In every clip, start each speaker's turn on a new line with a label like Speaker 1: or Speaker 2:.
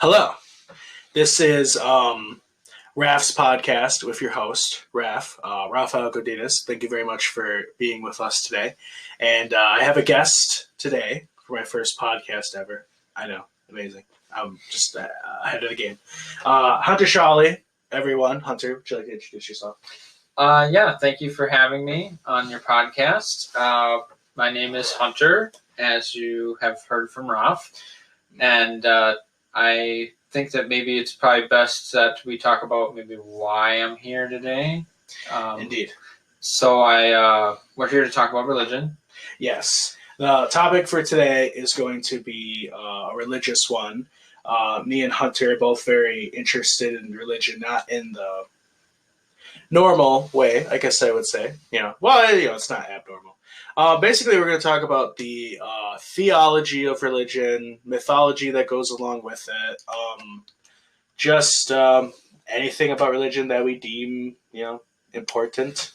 Speaker 1: Hello. This is Rafs podcast with your host, Rafael Sanzio. Thank you very much for being with us today. And I have a guest today for my first podcast ever. I know, amazing. I'm just ahead of the game. Hunter Shawley, everyone. Hunter, would you like to introduce yourself?
Speaker 2: Yeah, thank you for having me on your podcast. My name is Hunter, as you have heard from Raf. And I think that maybe it's probably best that we talk about maybe why I'm here today.
Speaker 1: Indeed.
Speaker 2: So we're here to talk about religion.
Speaker 1: Yes. The topic for today is going to be a religious one. Me and Hunter are both very interested in religion, not in the normal way, I guess I would say. It's not abnormal. Basically, we're going to talk about the theology of religion, mythology that goes along with it, anything about religion that we deem, important,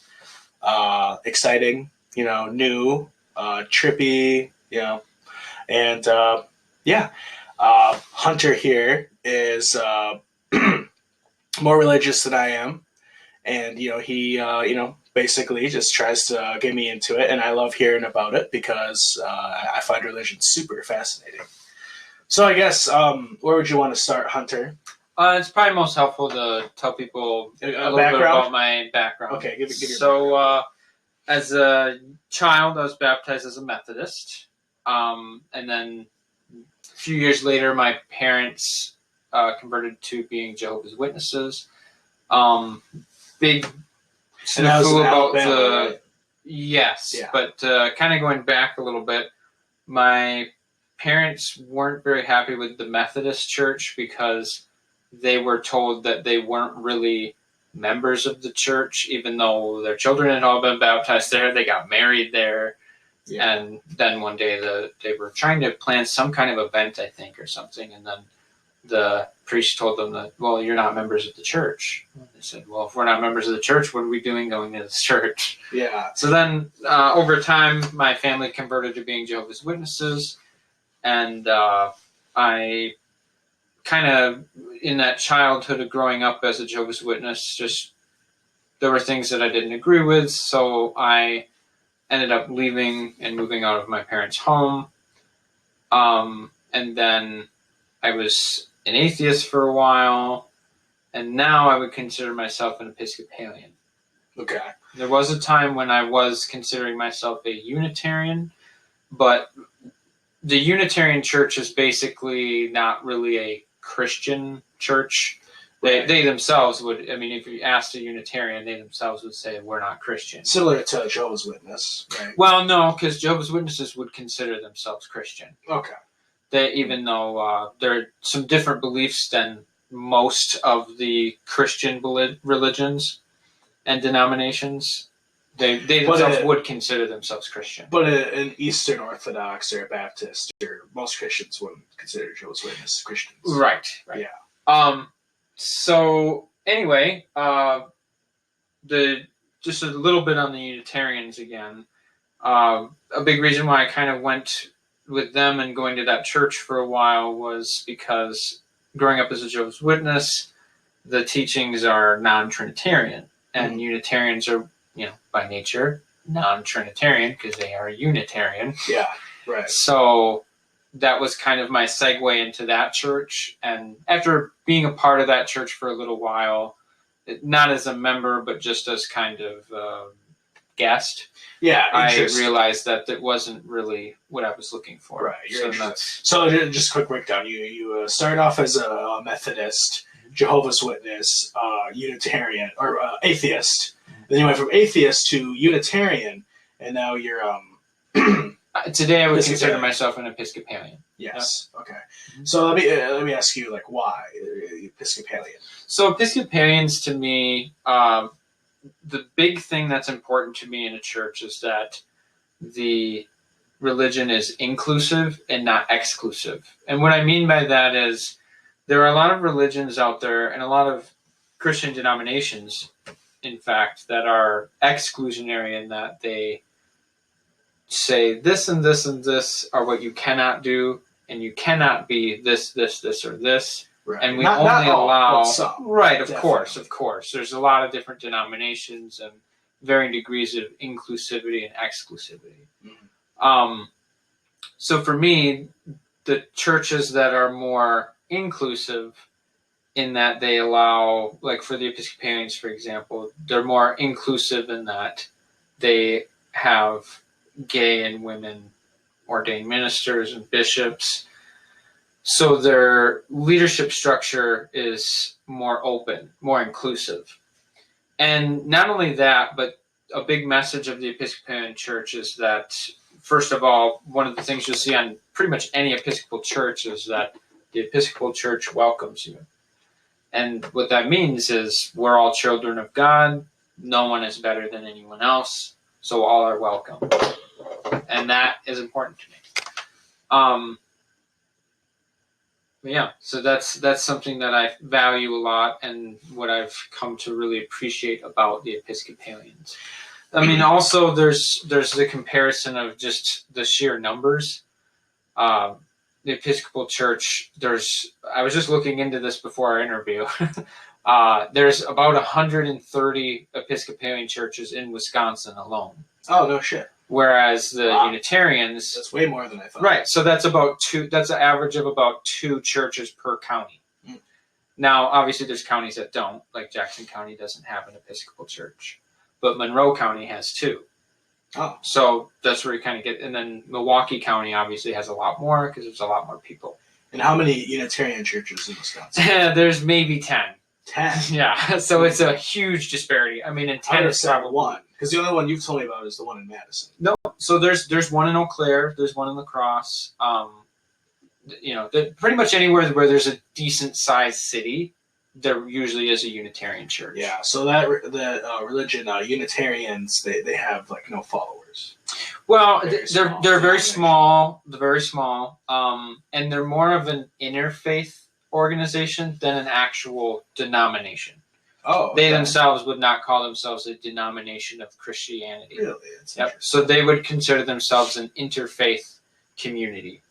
Speaker 1: exciting, new, trippy, and Hunter here is more religious than I am, and he basically just tries to get me into it, and I love hearing about it because I find religion super fascinating. So I guess, where would you want to start, Hunter?
Speaker 2: It's probably most helpful to tell people a little bit about my background.
Speaker 1: Okay, give your
Speaker 2: background. As a child, I was baptized as a Methodist, and then a few years later, my parents converted to being Jehovah's Witnesses. Big snafu about the right? Yes, yeah. But kind of going back a little bit, my parents weren't very happy with the Methodist Church because they were told that they weren't really members of the church, even though their children had all been baptized there. They got married there, yeah. And then one day they were trying to plan some kind of event, I think, or something, and then the priest told them that, well, you're not members of the church. They said, well, if we're not members of the church, what are we doing going to this church?
Speaker 1: Yeah.
Speaker 2: So then over time, my family converted to being Jehovah's Witnesses. And I kind of, in that childhood of growing up as a Jehovah's Witness, just there were things that I didn't agree with. So I ended up leaving and moving out of my parents' home. And then I was an atheist for a while, and now I would consider myself an Episcopalian.
Speaker 1: Okay.
Speaker 2: There was a time when I was considering myself a Unitarian, but the Unitarian Church is basically not really a Christian church. They themselves would, if you asked a Unitarian, they themselves would say, we're not Christian.
Speaker 1: Similar to Jehovah's Witness, right?
Speaker 2: Well, no, because Jehovah's Witnesses would consider themselves Christian.
Speaker 1: Okay.
Speaker 2: Even though there are some different beliefs than most of the Christian religions and denominations, they themselves would consider themselves Christian.
Speaker 1: But an Eastern Orthodox or a Baptist, or most Christians wouldn't consider Jehovah's Witnesses Christians.
Speaker 2: Right.
Speaker 1: Yeah.
Speaker 2: So anyway, just a little bit on the Unitarians again. A big reason why I kind of went with them and going to that church for a while was because growing up as a Jehovah's Witness, the teachings are non-Trinitarian, and Unitarians are, by nature, non-Trinitarian because they are Unitarian.
Speaker 1: Yeah, right.
Speaker 2: So that was kind of my segue into that church, and after being a part of that church for a little while, not as a member, but just as kind of guest,
Speaker 1: yeah,
Speaker 2: I realized that it wasn't really what I was looking for.
Speaker 1: Right. So just a quick breakdown. You started off as a Methodist, Jehovah's Witness, Unitarian, or atheist. Then you went from atheist to Unitarian, and now you're
Speaker 2: today I would consider myself an Episcopalian.
Speaker 1: Yes. Yep. Okay. So let me ask you, why Episcopalian?
Speaker 2: So Episcopalians, to me, the big thing that's important to me in a church is that the religion is inclusive and not exclusive. And what I mean by that is there are a lot of religions out there and a lot of Christian denominations, in fact, that are exclusionary in that they say this and this and this are what you cannot do, and you cannot be this, this, this, or this.
Speaker 1: Right.
Speaker 2: And we
Speaker 1: not
Speaker 2: only
Speaker 1: all,
Speaker 2: allow...
Speaker 1: but some,
Speaker 2: right, of
Speaker 1: definitely.
Speaker 2: course. There's a lot of different denominations and varying degrees of inclusivity and exclusivity.
Speaker 1: Mm-hmm.
Speaker 2: So for me, the churches that are more inclusive in that they allow, like for the Episcopalians, for example, they're more inclusive in that they have gay and women ordained ministers and bishops. So their leadership structure is more open, more inclusive. And not only that, but a big message of the Episcopalian Church is that, first of all, one of the things you'll see on pretty much any Episcopal church is that the Episcopal Church welcomes you. And what that means is we're all children of God. No one is better than anyone else. So all are welcome. And that is important to me. Yeah, so that's something that I value a lot and what I've come to really appreciate about the Episcopalians. I mean, also there's the comparison of just the sheer numbers. The Episcopal Church, I was just looking into this before our interview. There's about 130 Episcopalian churches in Wisconsin alone.
Speaker 1: Oh, no shit.
Speaker 2: Whereas the Unitarians...
Speaker 1: That's way more than I thought.
Speaker 2: Right, so that's an average of about 2 churches per county. Mm. Now, obviously there's counties that don't, like Jackson County doesn't have an Episcopal church. But Monroe County has 2.
Speaker 1: Oh.
Speaker 2: So that's where you kind of get... And then Milwaukee County obviously has a lot more because there's a lot more people.
Speaker 1: And how many Unitarian churches in Wisconsin?
Speaker 2: There's maybe 10.
Speaker 1: 10?
Speaker 2: Yeah, so it's a huge disparity. I mean, in 10 is probably
Speaker 1: 1. Because the only one you've told me about is the one in Madison.
Speaker 2: No, so there's one in Eau Claire, there's one in La Crosse. Pretty much anywhere where there's a decent sized city, there usually is a Unitarian church.
Speaker 1: Yeah, so that religion, Unitarians, they have like no followers.
Speaker 2: Well, they're very small. They're very small, and they're more of an interfaith organization than an actual denomination.
Speaker 1: Oh, okay.
Speaker 2: They themselves would not call themselves a denomination of Christianity.
Speaker 1: Really?
Speaker 2: Yep. So they would consider themselves an interfaith community.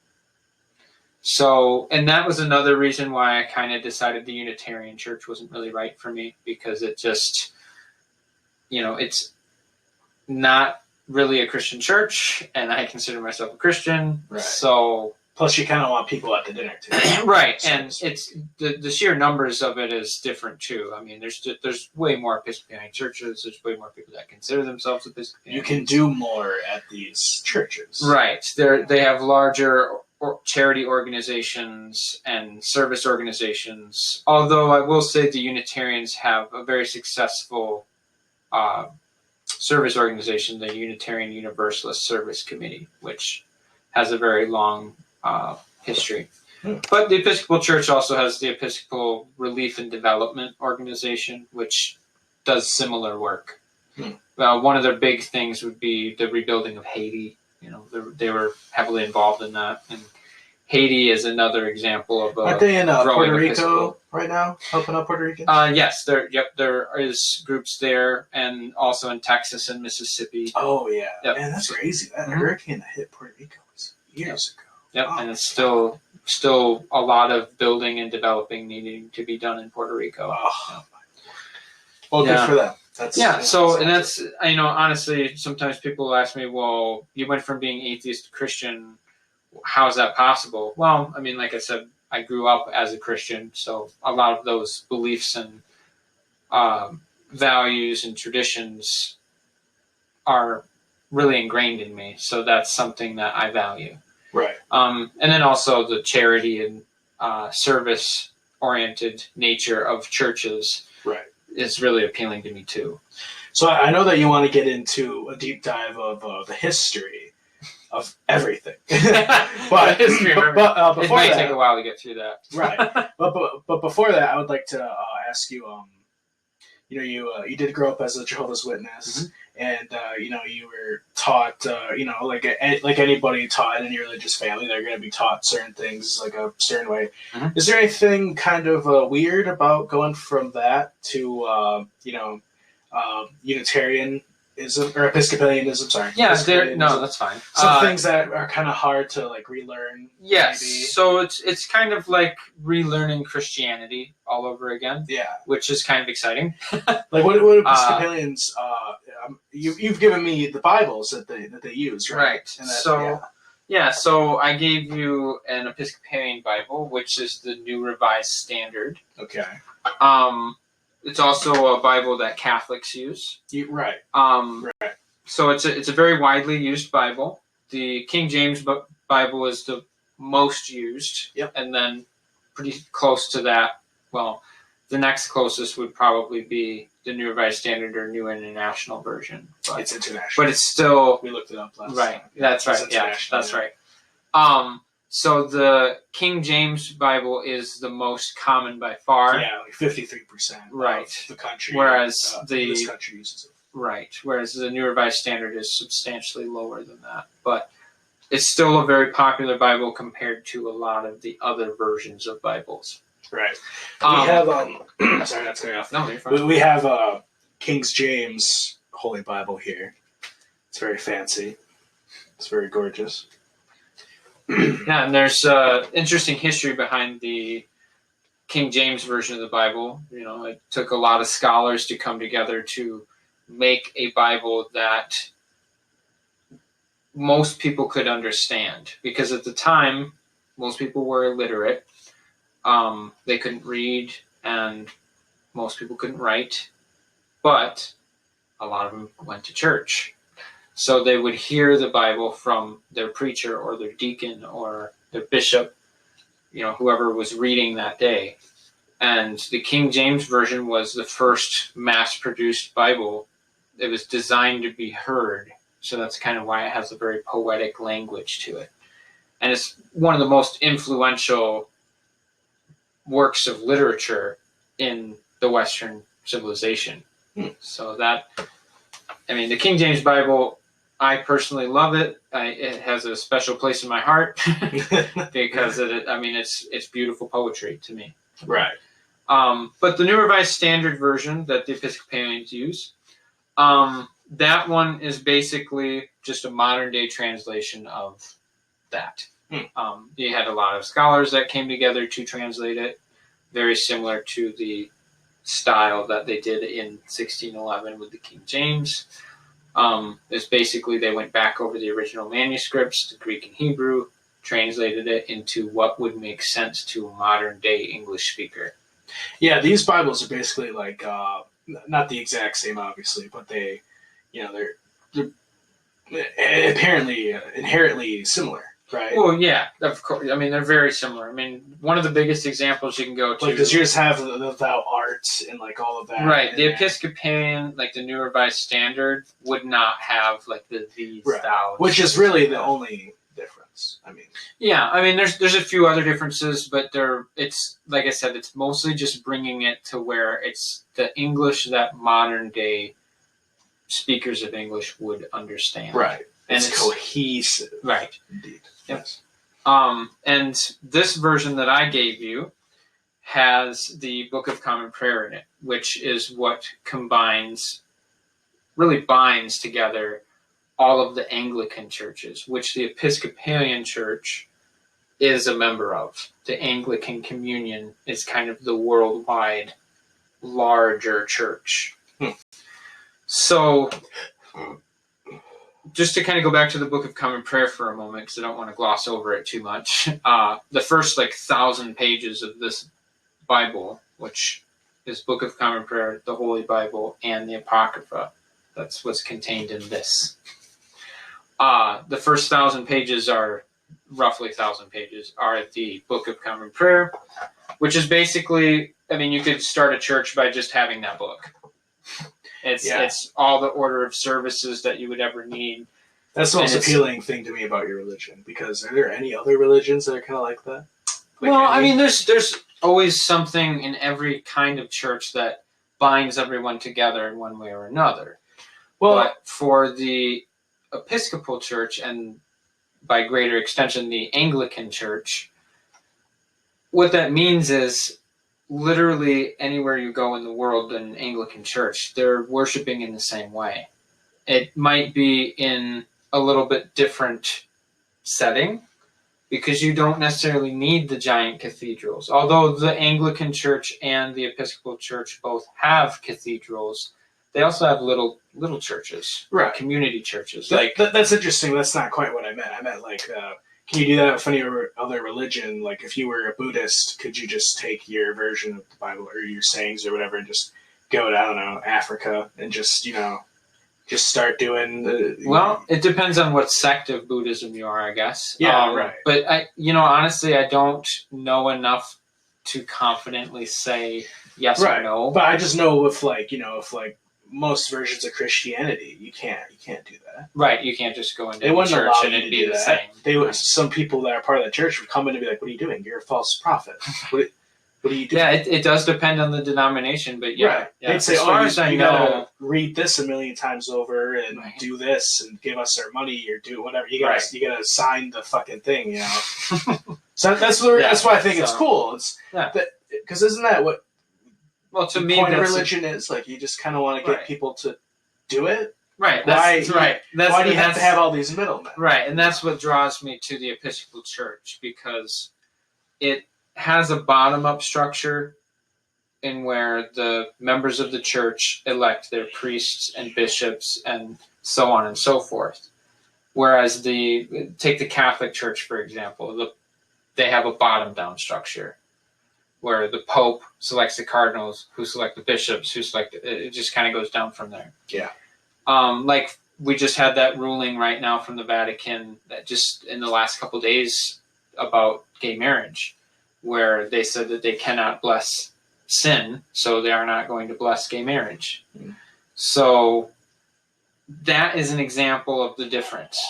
Speaker 2: So, and that was another reason why I kind of decided the Unitarian Church wasn't really right for me, because it just, it's not really a Christian church, and I consider myself a Christian.
Speaker 1: Right.
Speaker 2: So...
Speaker 1: Plus, you kind of want people at the dinner too.
Speaker 2: Right, and it's the sheer numbers of it is different too. I mean, there's way more Episcopalian churches. There's way more people that consider themselves Episcopalian.
Speaker 1: You can do more at these churches.
Speaker 2: Right, they have larger charity organizations and service organizations. Although I will say the Unitarians have a very successful service organization, the Unitarian Universalist Service Committee, which has a very long history. But the Episcopal Church also has the Episcopal Relief and Development Organization, which does similar work. One of their big things would be the rebuilding of Haiti. They were heavily involved in that. And Haiti is another example of
Speaker 1: Aren't they in Puerto Rico
Speaker 2: Episcopal.
Speaker 1: right now, helping out Puerto Ricans?
Speaker 2: Yes, there is groups there, and also in Texas and Mississippi.
Speaker 1: Oh, yeah.
Speaker 2: Yep.
Speaker 1: Man, that's crazy. That hurricane that hit Puerto Rico was years ago.
Speaker 2: Yep,
Speaker 1: oh,
Speaker 2: and it's still a lot of building and developing needing to be done in Puerto Rico.
Speaker 1: Oh, well, good for them.
Speaker 2: That's honestly, sometimes people ask me, well, you went from being atheist to Christian. How is that possible? Well, I mean, like I said, I grew up as a Christian, so a lot of those beliefs and values and traditions are really ingrained in me. So that's something that I value.
Speaker 1: Right.
Speaker 2: And then also the charity and service-oriented nature of churches is really appealing to me too.
Speaker 1: So I know that you want to get into a deep dive of the history of everything. but before
Speaker 2: it might
Speaker 1: that,
Speaker 2: take a while to get through that.
Speaker 1: Right. But before that, I would like to ask you. You did grow up as a Jehovah's Witness, and you were taught, like anybody taught in any religious family, they're going to be taught certain things like a certain way. Is there anything kind of weird about going from that to Unitarianism or Episcopalianism. Sorry.
Speaker 2: Yeah,
Speaker 1: Episcopalianism.
Speaker 2: that's fine.
Speaker 1: Some things that are kind of hard to like relearn.
Speaker 2: Yes,
Speaker 1: maybe.
Speaker 2: So it's kind of like relearning Christianity all over again.
Speaker 1: Yeah,
Speaker 2: which is kind of exciting.
Speaker 1: Like what Episcopalians? You've given me the Bibles that they use, right?
Speaker 2: Right. So I gave you an Episcopalian Bible, which is the New Revised Standard.
Speaker 1: Okay.
Speaker 2: It's also a Bible that Catholics use.
Speaker 1: Right.
Speaker 2: Right. So it's a very widely used Bible. The King James Bible is the most used.
Speaker 1: Yep.
Speaker 2: And then pretty close to that, well, the next closest would probably be the New Revised Standard or New International Version. But
Speaker 1: it's international.
Speaker 2: But it's still...
Speaker 1: We looked it up last
Speaker 2: Right.
Speaker 1: time.
Speaker 2: That's right. Yeah, that's right. So the King James Bible is the most common by far.
Speaker 1: Yeah, like 53%.
Speaker 2: Right.
Speaker 1: Of the country.
Speaker 2: Whereas
Speaker 1: this country uses it.
Speaker 2: Right. Whereas the New Revised Standard is substantially lower than that. But it's still a very popular Bible compared to a lot of the other versions of Bibles.
Speaker 1: Right. We have sorry, that's going off.
Speaker 2: No, you're fine.
Speaker 1: We have King James Holy Bible here. It's very fancy. It's very gorgeous.
Speaker 2: Yeah, and there's interesting history behind the King James version of the Bible. You know, it took a lot of scholars to come together to make a Bible that most people could understand, because at the time most people were illiterate. They couldn't read, and most people couldn't write, but a lot of them went to church. So they would hear the Bible from their preacher or their deacon or their bishop, you know, whoever was reading that day. And the King James Version was the first mass-produced Bible. It was designed to be heard. So that's kind of why it has a very poetic language to it. And it's one of the most influential works of literature in the Western civilization. So that, I mean, the King James Bible, I personally love it. It has a special place in my heart because it's beautiful poetry to me.
Speaker 1: Right.
Speaker 2: But the New Revised Standard Version that the Episcopalians use, that one is basically just a modern day translation of that. You had a lot of scholars that came together to translate it, very similar to the style that they did in 1611 with the King James. It's basically they went back over the original manuscripts, the Greek and Hebrew, translated it into what would make sense to a modern day English speaker.
Speaker 1: Yeah, these Bibles are basically like not the exact same, obviously, but they're apparently inherently similar, right?
Speaker 2: Well, yeah, of course. I mean, they're very similar. I mean, one of the biggest examples you can go to...
Speaker 1: Like, does yours have the thou art and, like, all of that?
Speaker 2: Right. The Episcopalian, like, the New Revised Standard would not have, like, the these, thou.
Speaker 1: Which is really the only difference, I mean.
Speaker 2: Yeah, I mean, there's a few other differences, but it's, like I said, it's mostly just bringing it to where it's the English that modern-day speakers of English would understand.
Speaker 1: Right.
Speaker 2: And
Speaker 1: it's cohesive.
Speaker 2: Right.
Speaker 1: Indeed.
Speaker 2: Yes. And this version that I gave you has the Book of Common Prayer in it, which is what really binds together all of the Anglican churches, which the Episcopalian Church is a member of. The Anglican Communion is kind of the worldwide larger church. So... just to kind of go back to the Book of Common Prayer for a moment, because I don't want to gloss over it too much. The first 1,000 pages of this Bible, which is Book of Common Prayer, the Holy Bible, and the Apocrypha. That's what's contained in this. The first 1,000 pages are, roughly 1,000 pages, are the Book of Common Prayer, which is basically, I mean, you could start a church by just having that book. It's all the order of services that you would ever need.
Speaker 1: That's the most appealing thing to me about your religion, because are there any other religions that are kind of like that?
Speaker 2: I mean, there's always something in every kind of church that binds everyone together in one way or another. But for the Episcopal Church, and by greater extension the Anglican Church, what that means is literally anywhere you go in the world in an Anglican church, they're worshiping in the same way. It might be in a little bit different setting because you don't necessarily need the giant cathedrals. Although the Anglican Church and the Episcopal Church both have cathedrals, they also have little churches,
Speaker 1: right?
Speaker 2: Community churches.
Speaker 1: That's interesting. That's not quite what I meant. I meant like, can you do that with any other religion? Like, if you were a Buddhist, could you just take your version of the Bible or your sayings or whatever and just go to, I don't know, Africa and just start doing
Speaker 2: Well, it depends on what sect of Buddhism you are, I guess.
Speaker 1: Yeah, right.
Speaker 2: But honestly, I don't know enough to confidently say yes or no.
Speaker 1: But I just know if most versions of Christianity, you can't do that.
Speaker 2: Right, you can't just go into
Speaker 1: the
Speaker 2: church and it'd be the same.
Speaker 1: Some people that are part of the church would come in and be like, "What are you doing? You're a false prophet. What are you doing?"
Speaker 2: Yeah, it does depend on the denomination, but yeah.
Speaker 1: They'd say, you gotta read this a million times over and do this and give us our money or do whatever. You gotta sign the fucking thing, So that's why I think it's cool. It's because isn't that what?
Speaker 2: Well, to
Speaker 1: the
Speaker 2: me,
Speaker 1: point of religion is like you just kind of want to get people to do it.
Speaker 2: Right.
Speaker 1: Why do you have to have all these middlemen?
Speaker 2: Right, and that's what draws me to the Episcopal Church because it has a bottom-up structure in where the members of the church elect their priests and bishops and so on and so forth. Whereas take the Catholic Church, for example, they have a bottom-down structure where the Pope selects the cardinals, who select the bishops, it just kind of goes down from there.
Speaker 1: Yeah.
Speaker 2: Like we just had that ruling right now from the Vatican that just in the last couple of days about gay marriage, where they said that they cannot bless sin, so they are not going to bless gay marriage. Mm. So that is an example of the difference.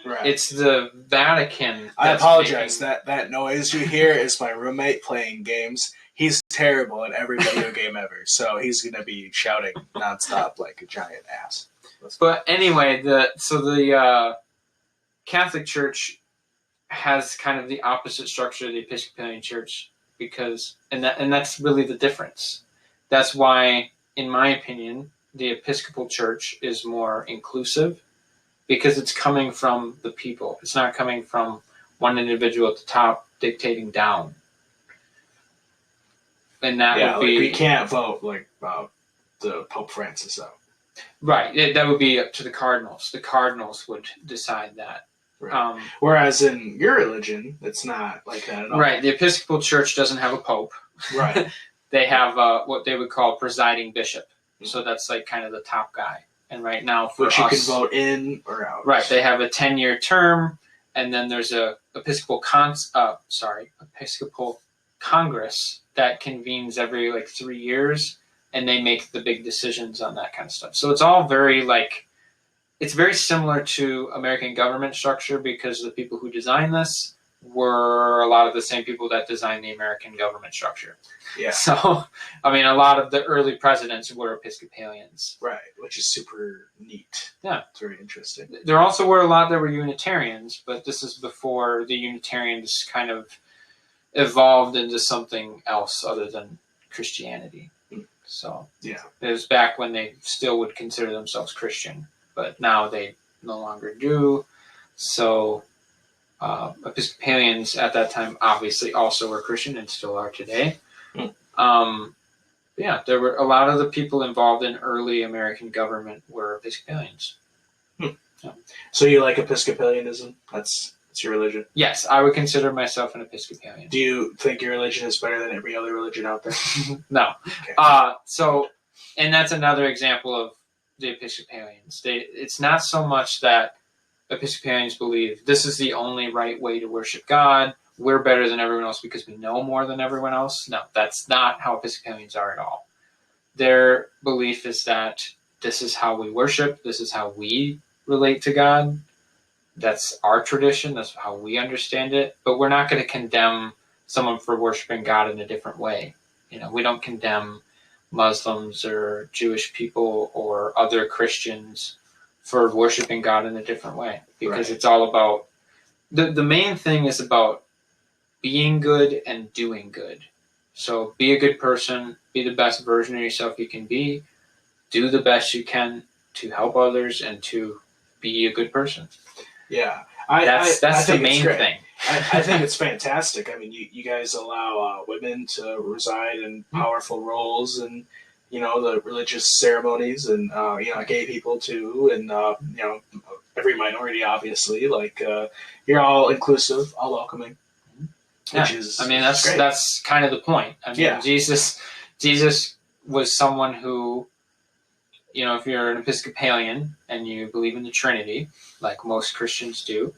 Speaker 2: Right. It's the Vatican.
Speaker 1: I apologize. That noise you hear is my roommate playing games. He's terrible at every video game ever, so he's going to be shouting nonstop like a giant ass.
Speaker 2: But anyway, the Catholic Church has kind of the opposite structure of the Episcopalian Church and that's really the difference. That's why, in my opinion, the Episcopal Church is more inclusive because it's coming from the people. It's not coming from one individual at the top dictating down. And that would be...
Speaker 1: we can't vote the Pope Francis out.
Speaker 2: Right. That would be up to the cardinals. The cardinals would decide that.
Speaker 1: Right. Whereas in your religion, it's not like that at all.
Speaker 2: Right. The Episcopal Church doesn't have a pope.
Speaker 1: Right.
Speaker 2: They have what they would call presiding bishop. Mm-hmm. So that's like kind of the top guy. And right now for
Speaker 1: which you can vote in or out.
Speaker 2: Right. They have a 10-year term, and then there's a Episcopal Congress that convenes every 3 years, and they make the big decisions on that kind of stuff. So it's all very it's very similar to American government structure because the people who designed this were a lot of the same people that designed the American government structure.
Speaker 1: Yeah.
Speaker 2: So, I mean, a lot of the early presidents were Episcopalians.
Speaker 1: Right, which is super neat.
Speaker 2: Yeah.
Speaker 1: It's very interesting.
Speaker 2: There also were a lot that were Unitarians, but this is before the Unitarians kind of evolved into something else other than Christianity. So, yeah. It was back when they still would consider themselves Christian, but now they no longer do. So, Episcopalians at that time obviously also were Christian and still are today. Yeah, there were a lot of the people involved in early American government were Episcopalians.
Speaker 1: Yeah. So you like Episcopalianism? That's your religion?
Speaker 2: Yes, I would consider myself an Episcopalian.
Speaker 1: Do you think your religion is better than every other religion out there?
Speaker 2: No. Okay. And that's another example of the Episcopalians. It's not so much that Episcopalians believe this is the only right way to worship God. We're better than everyone else because we know more than everyone else. No, that's not how Episcopalians are at all. Their belief is that this is how we worship. This is how we relate to God. That's our tradition. That's how we understand it. But we're not going to condemn someone for worshiping God in a different way. We don't condemn Muslims or Jewish people or other Christians for worshiping God in a different way, because It's all about the main thing is about being good and doing good. So be a good person, be the best version of yourself you can be, do the best you can to help others and to be a good person.
Speaker 1: Yeah.
Speaker 2: That's the main thing.
Speaker 1: I think it's fantastic. I mean, you guys allow women to reside in powerful roles and, the religious ceremonies, and, gay people too, and, every minority, obviously. Like, you're all inclusive, all welcoming.
Speaker 2: Yeah. That's kind of the point. I mean, Jesus was someone who, if you're an Episcopalian and you believe in the Trinity, like most Christians do,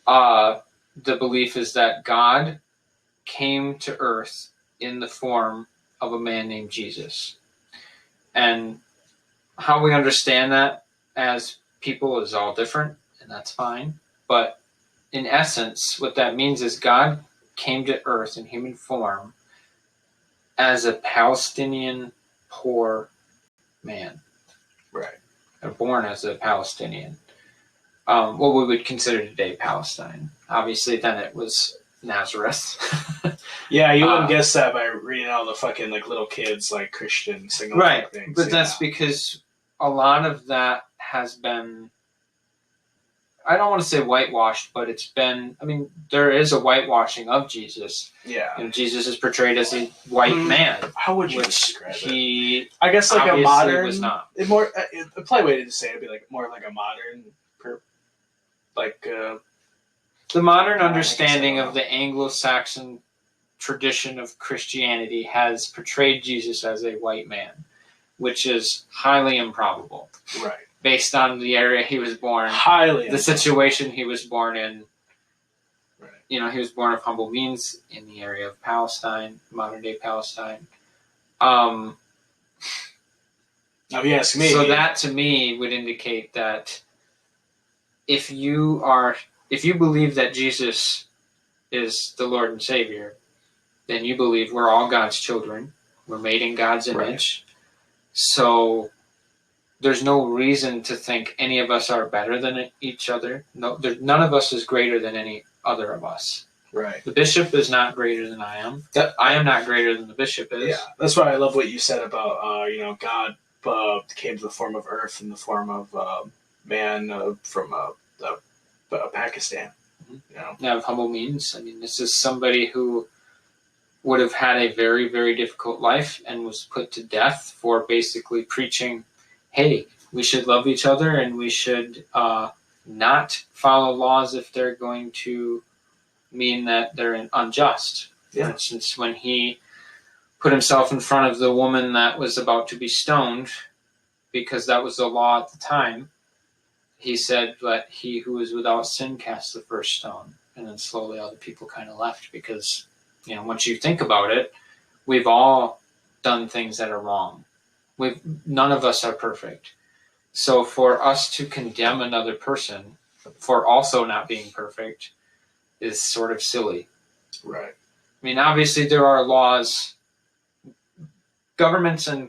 Speaker 2: the belief is that God came to earth in the form of a man named Jesus. And how we understand that as people is all different, and that's fine. But in essence, what that means is God came to earth in human form as a Palestinian poor man.
Speaker 1: Right.
Speaker 2: Born as a Palestinian. What we would consider today Palestine. Obviously, then it was Nazareth.
Speaker 1: Yeah, you wouldn't guess that by reading all the fucking little kids Christian singing
Speaker 2: right
Speaker 1: things.
Speaker 2: But that's because a lot of that has been, I don't want to say whitewashed, but it's been, there is a whitewashing of Jesus.
Speaker 1: Yeah.
Speaker 2: Jesus is portrayed as a white man.
Speaker 1: How would you describe
Speaker 2: it?
Speaker 1: I guess a modern,
Speaker 2: was not.
Speaker 1: A polite way to say it would be more like a modern,
Speaker 2: the modern understanding of the Anglo-Saxon tradition of Christianity has portrayed Jesus as a white man, which is highly improbable.
Speaker 1: Right.
Speaker 2: Based on the area he was born, the situation he was born in.
Speaker 1: Right.
Speaker 2: He was born of humble means in the area of Palestine, modern-day Palestine. Now,
Speaker 1: if you ask me,
Speaker 2: so that to me would indicate that if you believe that Jesus is the Lord and Savior, then you believe we're all God's children. We're made in God's image. Right. So there's no reason to think any of us are better than each other. No, none of us is greater than any other of us.
Speaker 1: Right.
Speaker 2: The bishop is not greater than I am. I am not greater than the bishop is.
Speaker 1: Yeah, that's why I love what you said about God came to the form of earth in the form of man from Pakistan.
Speaker 2: Now, of humble means. This is somebody who would have had a very, very difficult life and was put to death for basically preaching, hey, we should love each other and we should not follow laws if they're going to mean that they're unjust.
Speaker 1: Yeah.
Speaker 2: For instance, when he put himself in front of the woman that was about to be stoned, because that was the law at the time, he said, let he who is without sin cast the first stone. And then slowly other people kind of left because, once you think about it, we've all done things that are wrong. None of us are perfect. So for us to condemn another person for also not being perfect is sort of silly.
Speaker 1: Right.
Speaker 2: Obviously there are laws. Governments and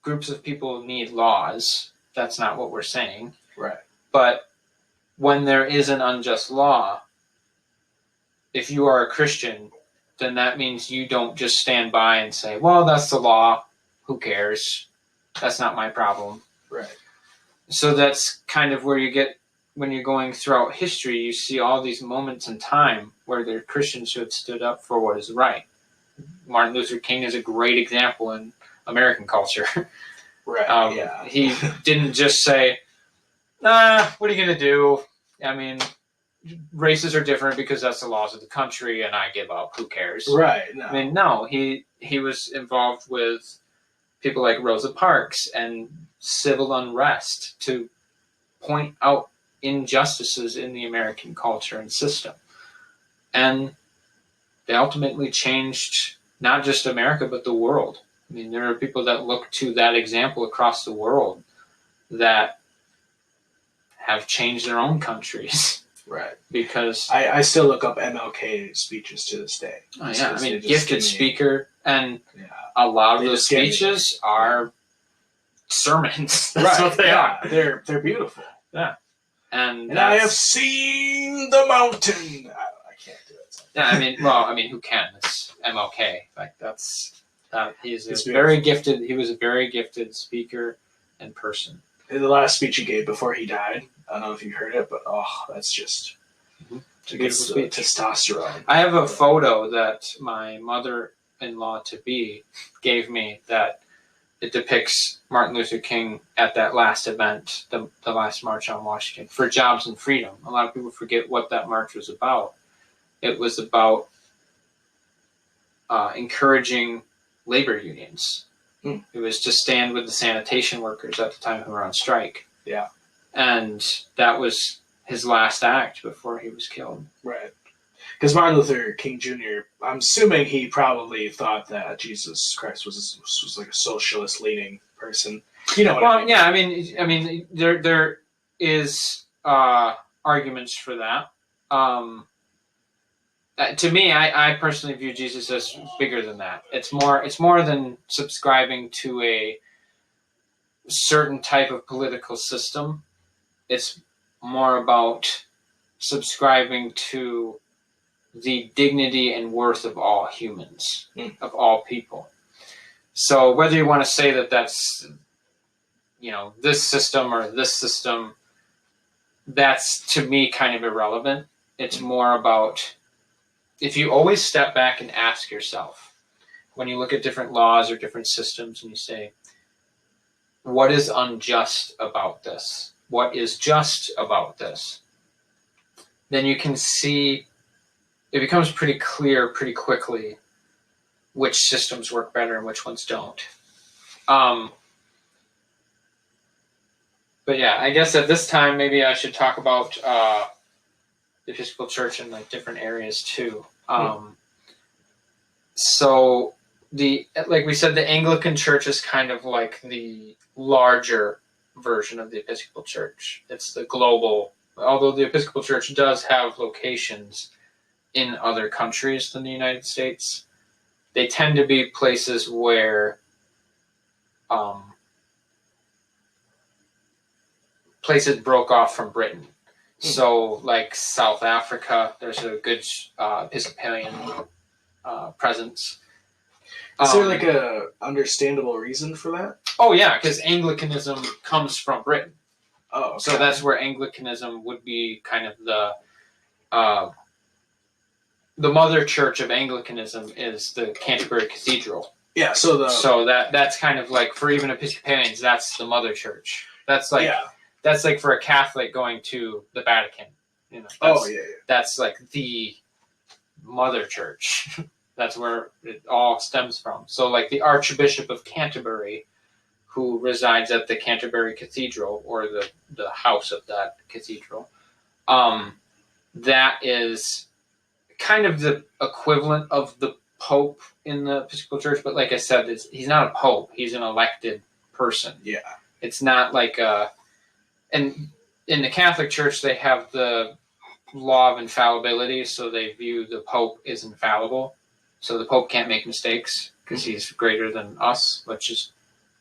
Speaker 2: groups of people need laws. That's not what we're saying.
Speaker 1: Right.
Speaker 2: But when there is an unjust law, if you are a Christian, then that means you don't just stand by and say, well, that's the law. Who cares? That's not my problem.
Speaker 1: Right.
Speaker 2: So that's kind of where you get, when you're going throughout history, you see all these moments in time where there are Christians who have stood up for what is right. Martin Luther King is a great example in American culture.
Speaker 1: Right. Yeah.
Speaker 2: He didn't just say, what are you going to do? Races are different because that's the laws of the country and I give up. Who cares?
Speaker 1: Right. No.
Speaker 2: No, he was involved with people like Rosa Parks and civil unrest to point out injustices in the American culture and system. And they ultimately changed not just America, but the world. There are people that look to that example across the world that have changed their own countries.
Speaker 1: Right.
Speaker 2: Because
Speaker 1: I still look up MLK speeches to this day.
Speaker 2: Oh, yeah. Gifted speaker, and a lot of those speeches are sermons. That's what they are.
Speaker 1: They're beautiful.
Speaker 2: Yeah. And
Speaker 1: I have seen the mountain. I can't do it.
Speaker 2: Yeah, who can? It's MLK. He's a very gifted. He was a very gifted speaker and person.
Speaker 1: in the last speech he gave before he died. I don't know if you heard it, but that's just gets the testosterone.
Speaker 2: I have a photo that my mother-in-law to be gave me that it depicts Martin Luther King at that last event, the last March on Washington for Jobs and Freedom. A lot of people forget what that march was about. It was about encouraging labor unions. It was to stand with the sanitation workers at the time who were on strike.
Speaker 1: Yeah.
Speaker 2: And that was his last act before he was killed.
Speaker 1: Right. Because Martin Luther King Jr., I'm assuming he probably thought that Jesus Christ was like a socialist leaning person. You know what I mean?
Speaker 2: Yeah, I mean, there is arguments for that. To me, I personally view Jesus as bigger than that. It's more than subscribing to a certain type of political system. It's more about subscribing to the dignity and worth of all humans, of all people. So whether you want to say that that's, this system or this system, that's to me kind of irrelevant. It's more about, if you always step back and ask yourself, when you look at different laws or different systems and you say, what is unjust about this? What is just about this? Then you can see, it becomes pretty clear pretty quickly which systems work better and which ones don't. But yeah, I guess at this time, maybe I should talk about the Episcopal Church in like different areas too. So like we said, the Anglican Church is kind of like the larger version of the Episcopal Church. It's the global, although the Episcopal Church does have locations in other countries than the United States, they tend to be places where places broke off from Britain. So like South Africa, there's a good Episcopalian presence.
Speaker 1: Is there like a understandable reason for that?
Speaker 2: Oh yeah, because Anglicanism comes from Britain.
Speaker 1: Oh, okay.
Speaker 2: So that's where Anglicanism would be kind of the mother church of Anglicanism is the Canterbury Cathedral.
Speaker 1: Yeah, so
Speaker 2: that's kind of like, for even Episcopalians, that's the mother church. That's like for a Catholic going to the Vatican. That's like the mother church. That's where it all stems from. So like the Archbishop of Canterbury, who resides at the Canterbury Cathedral, or the house of that cathedral, that is kind of the equivalent of the Pope in the Episcopal Church. But like I said, he's not a Pope. He's an elected person. Yeah. It's not like and in the Catholic Church, they have the law of infallibility, so they view the Pope as infallible. So the Pope can't make mistakes because he's greater than us, which is,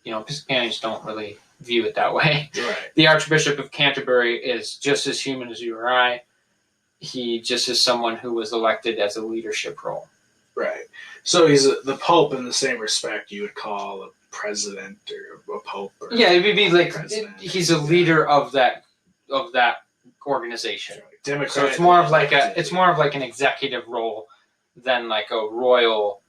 Speaker 2: Episcopalians don't really view it that way. Right. The Archbishop of Canterbury is just as human as you or I. He just is someone who was elected as a leadership role.
Speaker 1: Right. So he's the Pope in the same respect you would call a president or a Pope. Or
Speaker 2: it would be like he's a leader of that organization.
Speaker 1: Democratic.
Speaker 2: So it's more of like an executive role than like a royal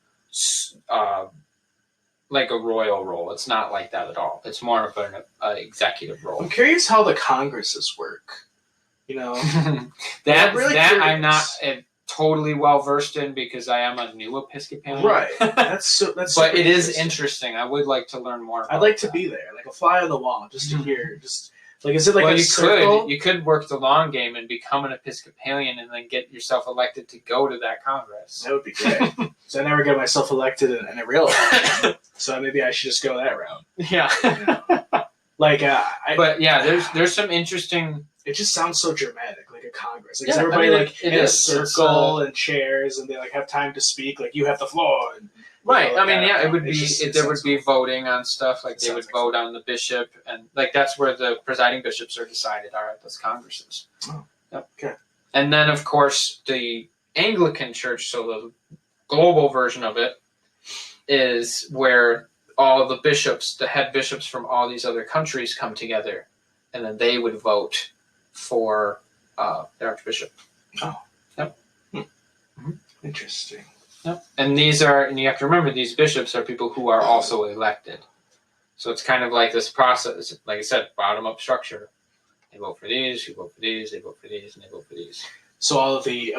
Speaker 2: role. It's not like that at all. It's more of an executive role.
Speaker 1: I'm curious how the Congresses work.
Speaker 2: I'm not totally well versed in, because I am a new Episcopalian.
Speaker 1: Right. That's
Speaker 2: but it is interesting. I would like to learn more.
Speaker 1: I'd like to be there, like a fly on the wall, just to hear. Just like, is it like a circle?
Speaker 2: You could work the long game and become an Episcopalian, and then get yourself elected to go to that Congress.
Speaker 1: That would be great. So I never get myself elected in a real election. So maybe I should just go that route.
Speaker 2: Yeah. There's some interesting.
Speaker 1: It just sounds so dramatic, like a Congress. Like, everybody in a circle and chairs, and they like have time to speak. Like, you have the floor. And,
Speaker 2: right. It would be there would be voting on stuff. Like they would vote on the bishop, and like that's where the presiding bishops are decided are at those congresses.
Speaker 1: Oh.
Speaker 2: Yep.
Speaker 1: Okay.
Speaker 2: And then of course the Anglican Church, so the global version of it, is where all the bishops, the head bishops from all these other countries come together, and then they would vote for the archbishop.
Speaker 1: Oh.
Speaker 2: Yep.
Speaker 1: Mm-hmm. Interesting.
Speaker 2: Yep. And you have to remember, these bishops are people who are also elected. So it's kind of like this process, like I said, bottom-up structure. They vote for these, you vote for these, they vote for these, and they vote for these.
Speaker 1: So all of the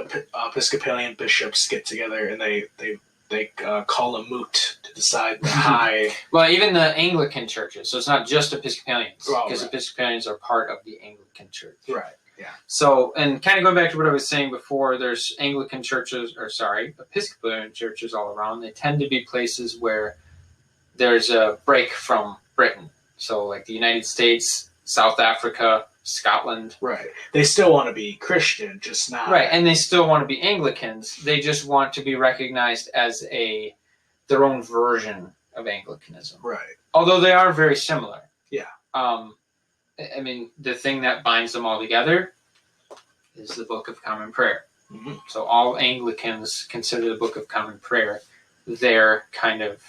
Speaker 1: Episcopalian bishops get together and they call a moot to decide the high.
Speaker 2: Well, even the Anglican churches. So it's not just Episcopalians, because
Speaker 1: right.
Speaker 2: Episcopalians are part of the Anglican Church.
Speaker 1: Right. Yeah.
Speaker 2: So, and kind of going back to what I was saying before, there's Anglican churches, Episcopalian churches all around. They tend to be places where there's a break from Britain. So, like the United States, South Africa, Scotland.
Speaker 1: Right. They still want to be Christian, just not.
Speaker 2: Right, and they still want to be Anglicans. They just want to be recognized as their own version of Anglicanism.
Speaker 1: Right.
Speaker 2: Although they are very similar.
Speaker 1: Yeah.
Speaker 2: I mean, the thing that binds them all together is the Book of Common Prayer.
Speaker 1: Mm-hmm.
Speaker 2: So all Anglicans consider the Book of Common Prayer their kind of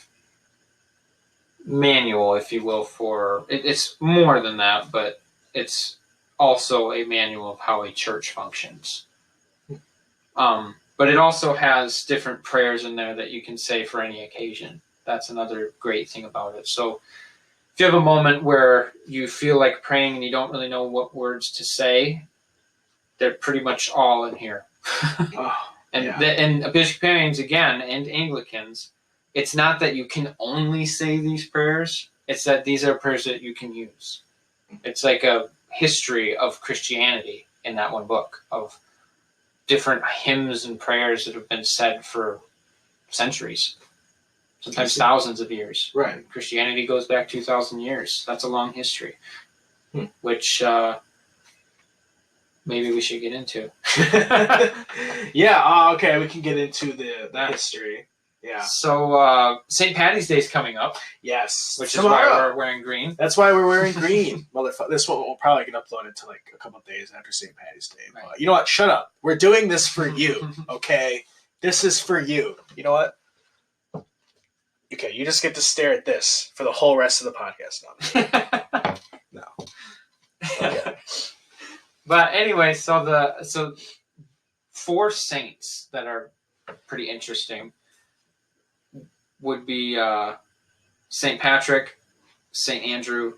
Speaker 2: manual, if you will, for it's more than that, but it's also a manual of how a church functions. But it also has different prayers in there that you can say for any occasion. That's another great thing about it. So if you have a moment where you feel like praying and you don't really know what words to say, they're pretty much all in here. And Episcopalians, again, and Anglicans, it's not that you can only say these prayers, it's that these are prayers that you can use. It's like a history of Christianity in that one book, of different hymns and prayers that have been said for centuries, sometimes thousands of years.
Speaker 1: Right.
Speaker 2: Christianity goes back 2,000 years. That's a long history, which maybe we should get into.
Speaker 1: Yeah, okay, we can get into the history. Yeah.
Speaker 2: So St. Patty's Day is coming up.
Speaker 1: Yes.
Speaker 2: Which is why we're wearing green.
Speaker 1: That's why we're wearing green. This one will probably get uploaded to like a couple of days after St. Patty's Day.
Speaker 2: Right.
Speaker 1: You know what? Shut up. We're doing this for you, okay? This is for you. You know what? Okay, you just get to stare at this for the whole rest of the podcast. No. Okay.
Speaker 2: But anyway, so 4 saints that are pretty interesting would be St. Patrick, St. Andrew,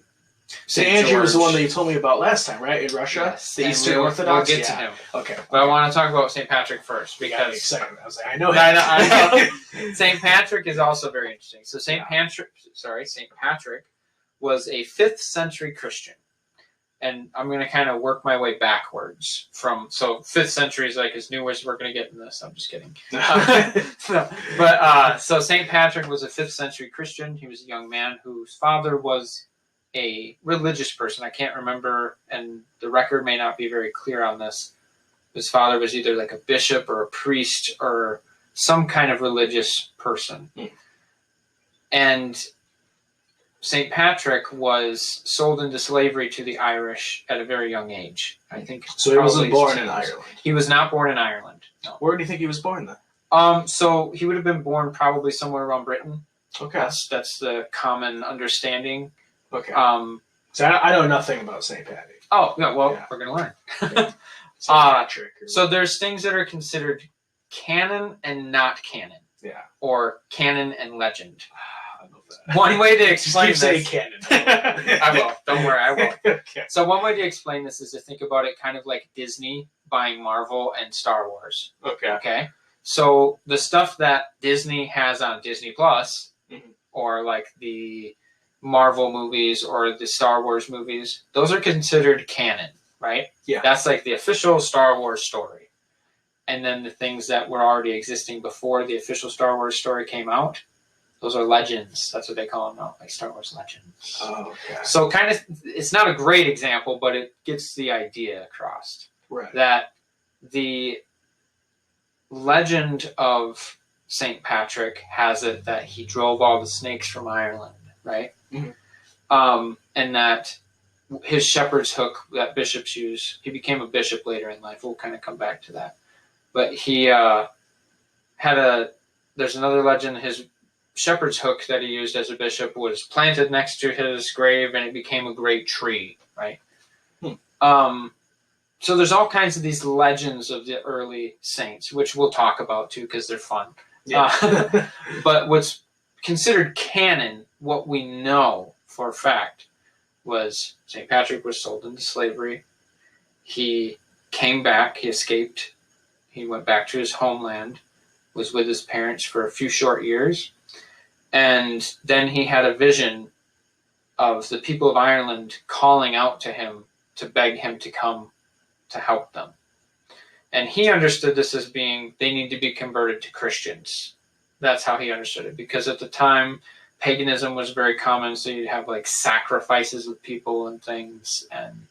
Speaker 1: St. Andrew was the one that you told me about last time, right? In Russia?
Speaker 2: Yes.
Speaker 1: The Eastern Orthodox?
Speaker 2: We'll get to him.
Speaker 1: Okay.
Speaker 2: But I want to talk about St. Patrick first, because
Speaker 1: excited. I was like, I know.
Speaker 2: I know. St. Patrick is also very interesting. So St. Patrick was a 5th century Christian. And I'm going to kind of work my way backwards from, so 5th century is like as new as we're going to get in this. I'm just kidding. So St. Patrick was a 5th century Christian. He was a young man whose father was a religious person. I can't remember, and the record may not be very clear on this. His father was either like a bishop or a priest or some kind of religious person. And St. Patrick was sold into slavery to the Irish at a very young age. I think.
Speaker 1: So he wasn't born in Ireland.
Speaker 2: He was not born in Ireland. No.
Speaker 1: Where do you think he was born then?
Speaker 2: So he would have been born probably somewhere around Britain.
Speaker 1: Okay.
Speaker 2: That's the common understanding.
Speaker 1: Okay. So I know nothing about St. Patty.
Speaker 2: Oh, no, well, we're going to learn.
Speaker 1: Yeah. St. Patrick.
Speaker 2: So there's things that are considered canon and not canon.
Speaker 1: Yeah.
Speaker 2: Or canon and legend.
Speaker 1: I love that.
Speaker 2: One way to explain
Speaker 1: this.
Speaker 2: Just
Speaker 1: keep saying
Speaker 2: canon. I will. Don't worry, I will.
Speaker 1: Okay.
Speaker 2: So one way to explain this is to think about it kind of like Disney buying Marvel and Star Wars. Okay. So the stuff that Disney has on Disney Plus, or like the Marvel movies or the Star Wars movies, those are considered canon, right?
Speaker 1: Yeah.
Speaker 2: That's like the official Star Wars story. And then the things that were already existing before the official Star Wars story came out, those are legends. That's what they call them now, like Star Wars legends.
Speaker 1: Oh, okay.
Speaker 2: So kind of, it's not a great example, but it gets the idea across.
Speaker 1: Right.
Speaker 2: That the legend of St. Patrick has it that he drove all the snakes from Ireland, right? Mm-hmm. And that his shepherd's hook that bishops use, he became a bishop later in life. We'll kind of come back to that. But he there's another legend, his shepherd's hook that he used as a bishop was planted next to his grave, and it became a great tree, right? So there's all kinds of these legends of the early saints, which we'll talk about too because they're fun. Yeah. But what's considered canon, what we know for a fact, was St. Patrick was sold into slavery. He came back, he escaped, he went back to his homeland, was with his parents for a few short years, and then he had a vision of the people of Ireland calling out to him to beg him to come to help them. And he understood this as being, they need to be converted to Christians. That's how he understood it, because at the time, paganism was very common, so you'd have like sacrifices of people and things, and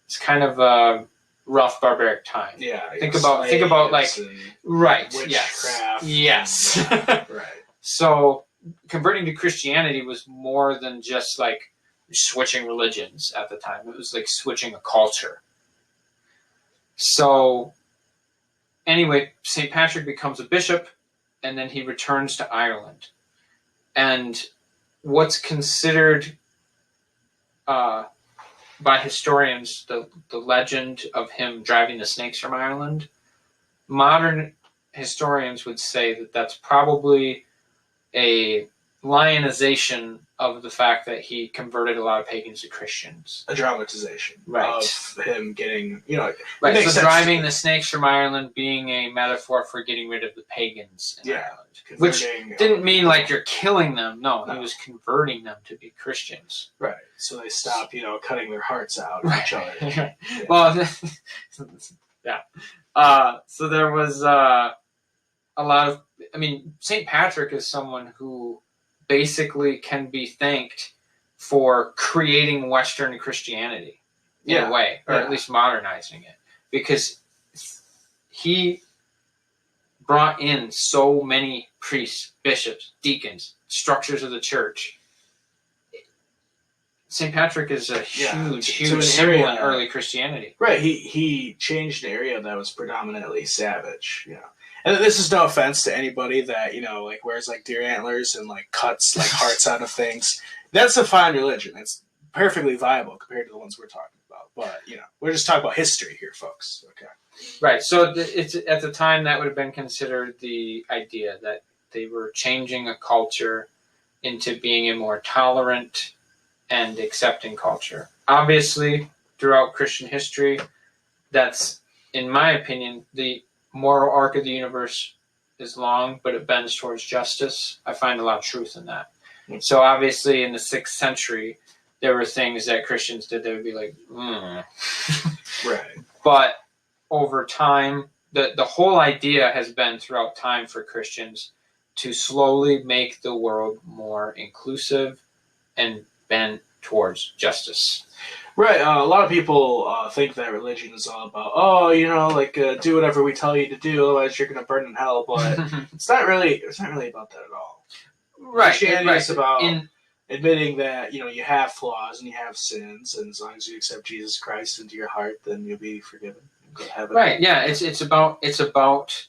Speaker 2: it's kind of a rough, barbaric time.
Speaker 1: Yeah.
Speaker 2: Think about like, right,
Speaker 1: witchcraft.
Speaker 2: Yes.
Speaker 1: Right.
Speaker 2: So converting to Christianity was more than just like switching religions at the time. It was like switching a culture. So anyway, St. Patrick becomes a bishop, and then he returns to Ireland. And what's considered by historians the legend of him driving the snakes from Ireland, modern historians would say that that's probably a lionization of the fact that he converted a lot of pagans to Christians.
Speaker 1: A dramatization of him getting,
Speaker 2: Right, so driving the snakes from Ireland being a metaphor for getting rid of the pagans in Ireland. Which didn't mean like you're killing them. No, he was converting them to be Christians.
Speaker 1: Right, so they stop, cutting their hearts out of each other.
Speaker 2: Yeah. Well, yeah. So there was a lot of, St. Patrick is someone who basically can be thanked for creating Western Christianity in a way, or at least modernizing it, because he brought in so many priests, bishops, deacons, structures of the church. St. Patrick is a huge symbol in early Christianity.
Speaker 1: Right, he changed an area that was predominantly savage, And this is no offense to anybody that, wears like deer antlers and like cuts like hearts out of things. That's a fine religion. It's perfectly viable compared to the ones we're talking about. But, we're just talking about history here, folks. Okay.
Speaker 2: Right. So it's at the time that would have been considered the idea that they were changing a culture into being a more tolerant and accepting culture. Obviously, throughout Christian history, that's, in my opinion, the moral arc of the universe is long, but it bends towards justice. I find a lot of truth in that. Mm-hmm. So obviously in the 6th century, there were things that Christians did that would be like,
Speaker 1: Right.
Speaker 2: But over time, the whole idea has been throughout time for Christians to slowly make the world more inclusive and bend towards justice.
Speaker 1: Right. A lot of people think that religion is all about, do whatever we tell you to do, otherwise you're going to burn in hell. But it's not really about that at all.
Speaker 2: Right.
Speaker 1: Christianity is about admitting that, you have flaws and you have sins, and as long as you accept Jesus Christ into your heart, then you'll be forgiven and go to heaven.
Speaker 2: Right. Yeah. It's about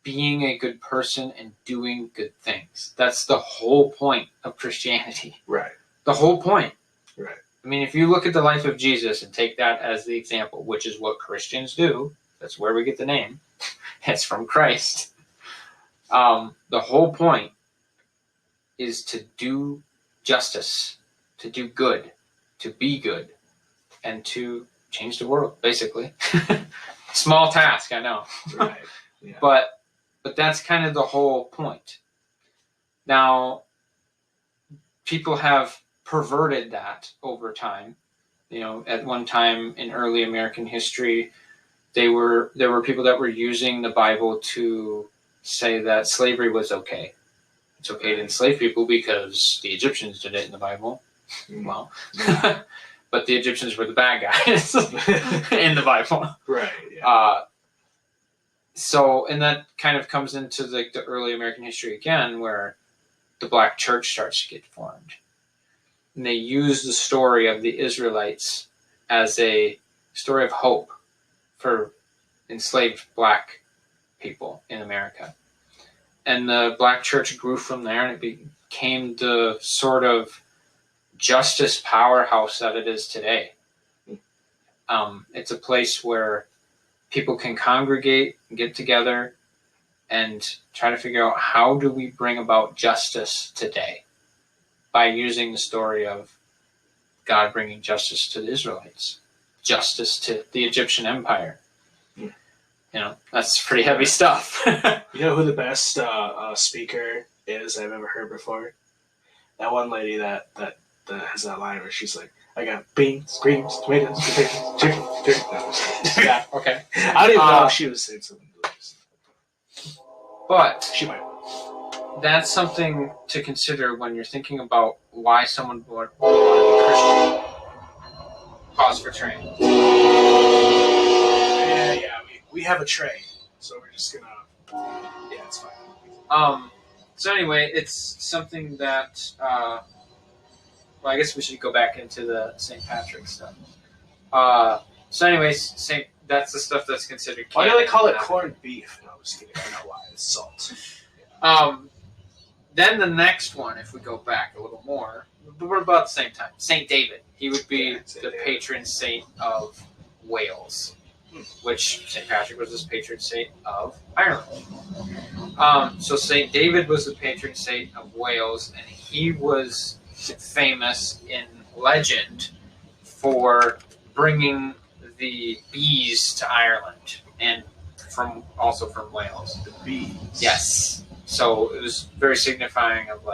Speaker 2: being a good person and doing good things. That's the whole point of Christianity.
Speaker 1: Right.
Speaker 2: The whole point.
Speaker 1: Right.
Speaker 2: If you look at the life of Jesus and take that as the example, which is what Christians do, that's where we get the name. It's from Christ. The whole point is to do justice, to do good, to be good, and to change the world, basically. Small task, I know.
Speaker 1: Right. Yeah.
Speaker 2: But that's kind of the whole point. Now, people have perverted that over time. At one time in early American history, there were people that were using the Bible to say that slavery was okay. It's okay to enslave people because the Egyptians did it in the Bible. Well, but the Egyptians were the bad guys in the Bible.
Speaker 1: Right. Yeah.
Speaker 2: And that kind of comes into the early American history again, where the black church starts to get formed. And they use the story of the Israelites as a story of hope for enslaved black people in America. And the Black Church grew from there, and it became the sort of justice powerhouse that it is today. It's a place where people can congregate and get together and try to figure out how do we bring about justice today by using the story of God bringing justice to the Israelites, justice to the Egyptian Empire. That's pretty heavy stuff.
Speaker 1: You know who the best speaker is I've ever heard before? That one lady that has that line where she's like, I got beans, greens, tomatoes, potatoes, chicken. No,
Speaker 2: Yeah, okay.
Speaker 1: I don't even know if she was saying something delicious.
Speaker 2: But
Speaker 1: she might.
Speaker 2: That's something to consider when you're thinking about why someone would want to be Christian. Pause for train.
Speaker 1: Yeah. We have a train, so we're just gonna. Yeah, it's fine.
Speaker 2: So anyway, it's something that. Well, I guess we should go back into the St. Patrick stuff. So anyways, that's the stuff that's considered canon.
Speaker 1: Why do they call it corned beef? No, I'm just kidding. I know why. It's salt.
Speaker 2: Yeah. Then the next one, if we go back a little more, we're about the same time. St. David. He would be the patron saint of Wales, which St. Patrick was the patron saint of Ireland. So St. David was the patron saint of Wales, and he was famous in legend for bringing the bees to Ireland and also from Wales.
Speaker 1: The bees.
Speaker 2: Yes. So it was very signifying of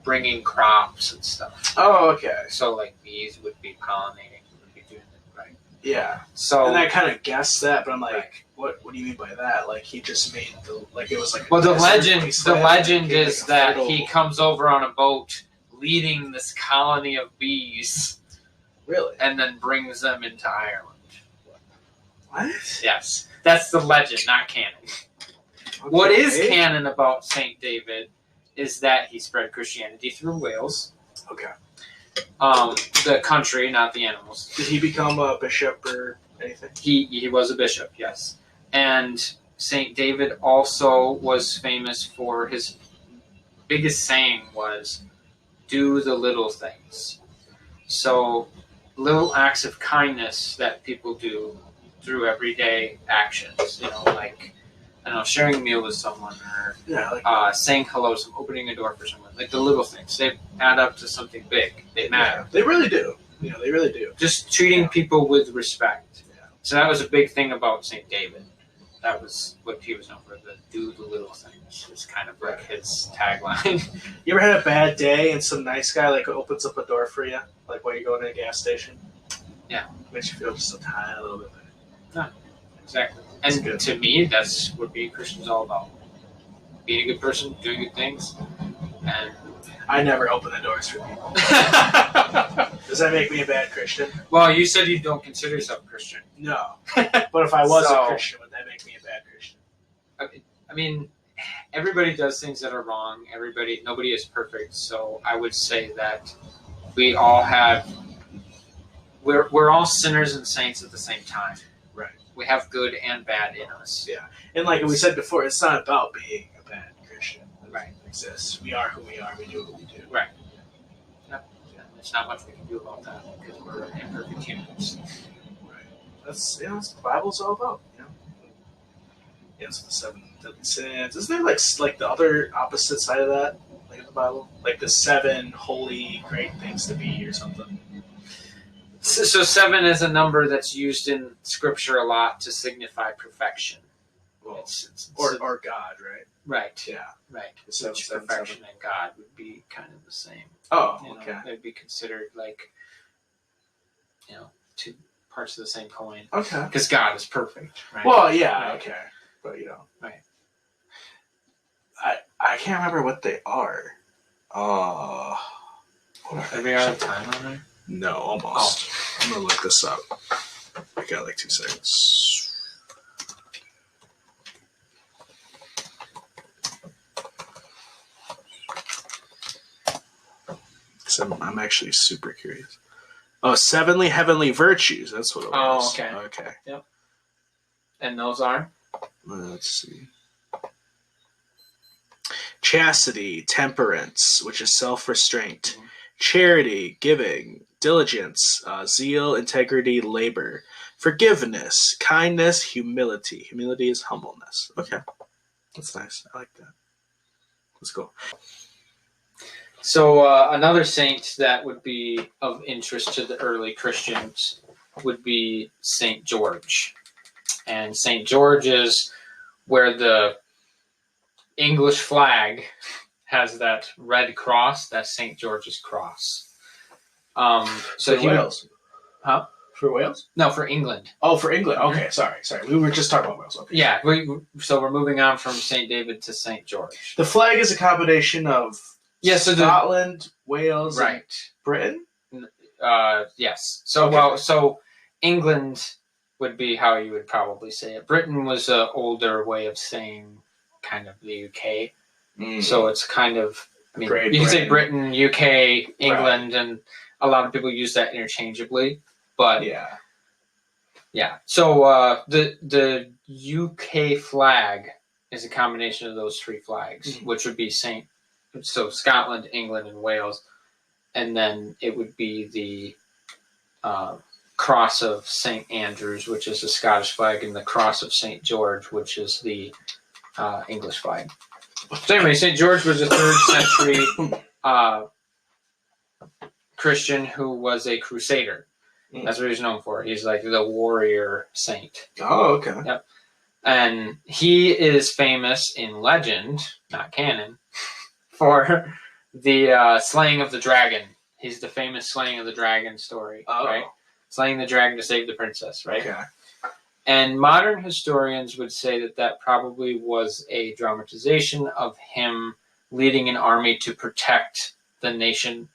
Speaker 2: bringing crops and stuff.
Speaker 1: Oh, okay.
Speaker 2: So bees would be pollinating, would be doing it right.
Speaker 1: Yeah.
Speaker 2: So
Speaker 1: and I kind of guessed that, but I'm like, what do you mean by that? He just made it was like.
Speaker 2: Well, the legend is that he comes over on a boat leading this colony of bees.
Speaker 1: Really?
Speaker 2: And then brings them into Ireland.
Speaker 1: What?
Speaker 2: Yes. That's the legend, not canon. Okay. What is canon about St. David is that he spread Christianity through Wales.
Speaker 1: Okay.
Speaker 2: The country, not the animals.
Speaker 1: Did he become a bishop or anything?
Speaker 2: He was a bishop, yes. And St. David also was famous for his biggest saying was, do the little things. So little acts of kindness that people do through everyday actions, sharing a meal with someone or saying hello, opening a door for someone, the little things. They add up to something big. They matter.
Speaker 1: Yeah, they really do. Yeah, they really do.
Speaker 2: Just treating people with respect.
Speaker 1: Yeah.
Speaker 2: So that was a big thing about St. David. That was what he was known for, do the little things. It's kind of his tagline.
Speaker 1: You ever had a bad day and some nice guy opens up a door for you, while you're going to a gas station?
Speaker 2: Yeah.
Speaker 1: Makes you feel just a tiny little bit better.
Speaker 2: Yeah, exactly. And to me, that's what being Christian is all about. Being a good person, doing good things, and
Speaker 1: I never open the doors for people. Does that make me a bad Christian?
Speaker 2: Well, you said you don't consider yourself a Christian.
Speaker 1: No. But if I was a Christian, would that make me a bad Christian?
Speaker 2: I mean, everybody does things that are wrong. Nobody is perfect. So I would say that we all we're all sinners and saints at the same time.
Speaker 1: Right. We
Speaker 2: have good and bad in us.
Speaker 1: Yeah. And like we said before, it's not about being a bad Christian.
Speaker 2: Right.
Speaker 1: It exists. We are who we are. We do what we do.
Speaker 2: Right. Yep. Yeah. There's not much we can do about that because we're imperfect humans.
Speaker 1: Right. That's what the Bible's all about. It's the 7 deadly sins. Isn't there like the other opposite side of that? In the Bible? The 7 holy great things to be or something.
Speaker 2: So 7 is a number that's used in Scripture a lot to signify perfection.
Speaker 1: Well, or God, right?
Speaker 2: Right.
Speaker 1: Yeah.
Speaker 2: Right. So perfection and God would be kind of the same.
Speaker 1: Oh, okay.
Speaker 2: They'd be considered two parts of the same coin.
Speaker 1: Okay.
Speaker 2: Because God is perfect, right?
Speaker 1: Well, yeah, right. Okay. But
Speaker 2: right.
Speaker 1: I can't remember what they are.
Speaker 2: Are we out of time on there?
Speaker 1: No, almost. Oh. I'm gonna look this up. I got 2 seconds. I'm actually super curious. Oh, 7 heavenly virtues. That's what it was.
Speaker 2: Oh, okay.
Speaker 1: Okay.
Speaker 2: Yep. And those are?
Speaker 1: Let's see. chastity, temperance, which is self-restraint, charity, giving, diligence, zeal, integrity, labor, forgiveness, kindness, humility. Humility is humbleness. Okay. That's nice. I like that. Let's go.
Speaker 2: So another saint that would be of interest to the early Christians would be Saint George. And Saint George is where the English flag has that red cross. That's Saint George's cross.
Speaker 1: So for Wales?
Speaker 2: Huh?
Speaker 1: For Wales?
Speaker 2: No, for England.
Speaker 1: Oh, for England. Okay, sorry. We were just talking about Wales. Okay.
Speaker 2: Yeah, so we're moving on from Saint David to Saint George.
Speaker 1: The flag is a combination of Scotland, Wales,
Speaker 2: right,
Speaker 1: and Britain?
Speaker 2: Yes. So, okay. So England would be how you would probably say it. Britain was an older way of saying kind of the UK. So it's kind of, I mean, you can say Britain, UK, England, and a lot of people use that interchangeably. But yeah. So the UK flag is a combination of those three flags, which would be Scotland, England, and Wales, and then it would be the cross of St. Andrews, which is the Scottish flag, and the cross of St. George, which is the English flag. So anyway, St. George was a 3rd century Christian who was a crusader. That's what he's known for. He's like the warrior saint.
Speaker 1: Oh, okay.
Speaker 2: Yep. And he is famous in legend, not canon, for the slaying of the dragon. He's the famous slaying of the dragon story, right? Slaying the dragon to save the princess, right?
Speaker 1: Okay.
Speaker 2: And modern historians would say that probably was a dramatization of him leading an army to protect the nation,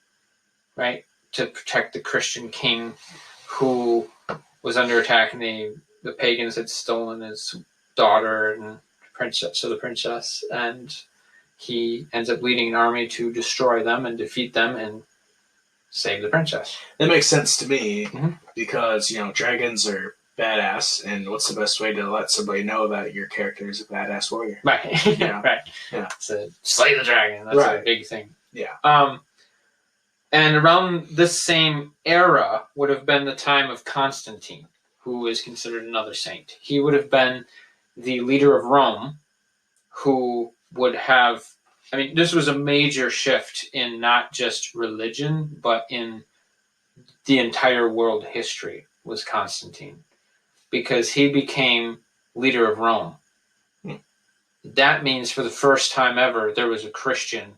Speaker 2: right? To protect the Christian king who was under attack, and the pagans had stolen his daughter and the princess, and he ends up leading an army to destroy them and defeat them and save the princess.
Speaker 1: That makes sense to me because, dragons are badass, and what's the best way to let somebody know that your character is a badass warrior?
Speaker 2: Right. Right. Yeah. So slay the dragon. That's a big thing.
Speaker 1: Yeah.
Speaker 2: And around this same era would have been the time of Constantine, who is considered another saint. He would have been the leader of Rome, who would have, this was a major shift in not just religion, but in the entire world history, was Constantine, because he became leader of Rome. That means for the first time ever, there was a Christian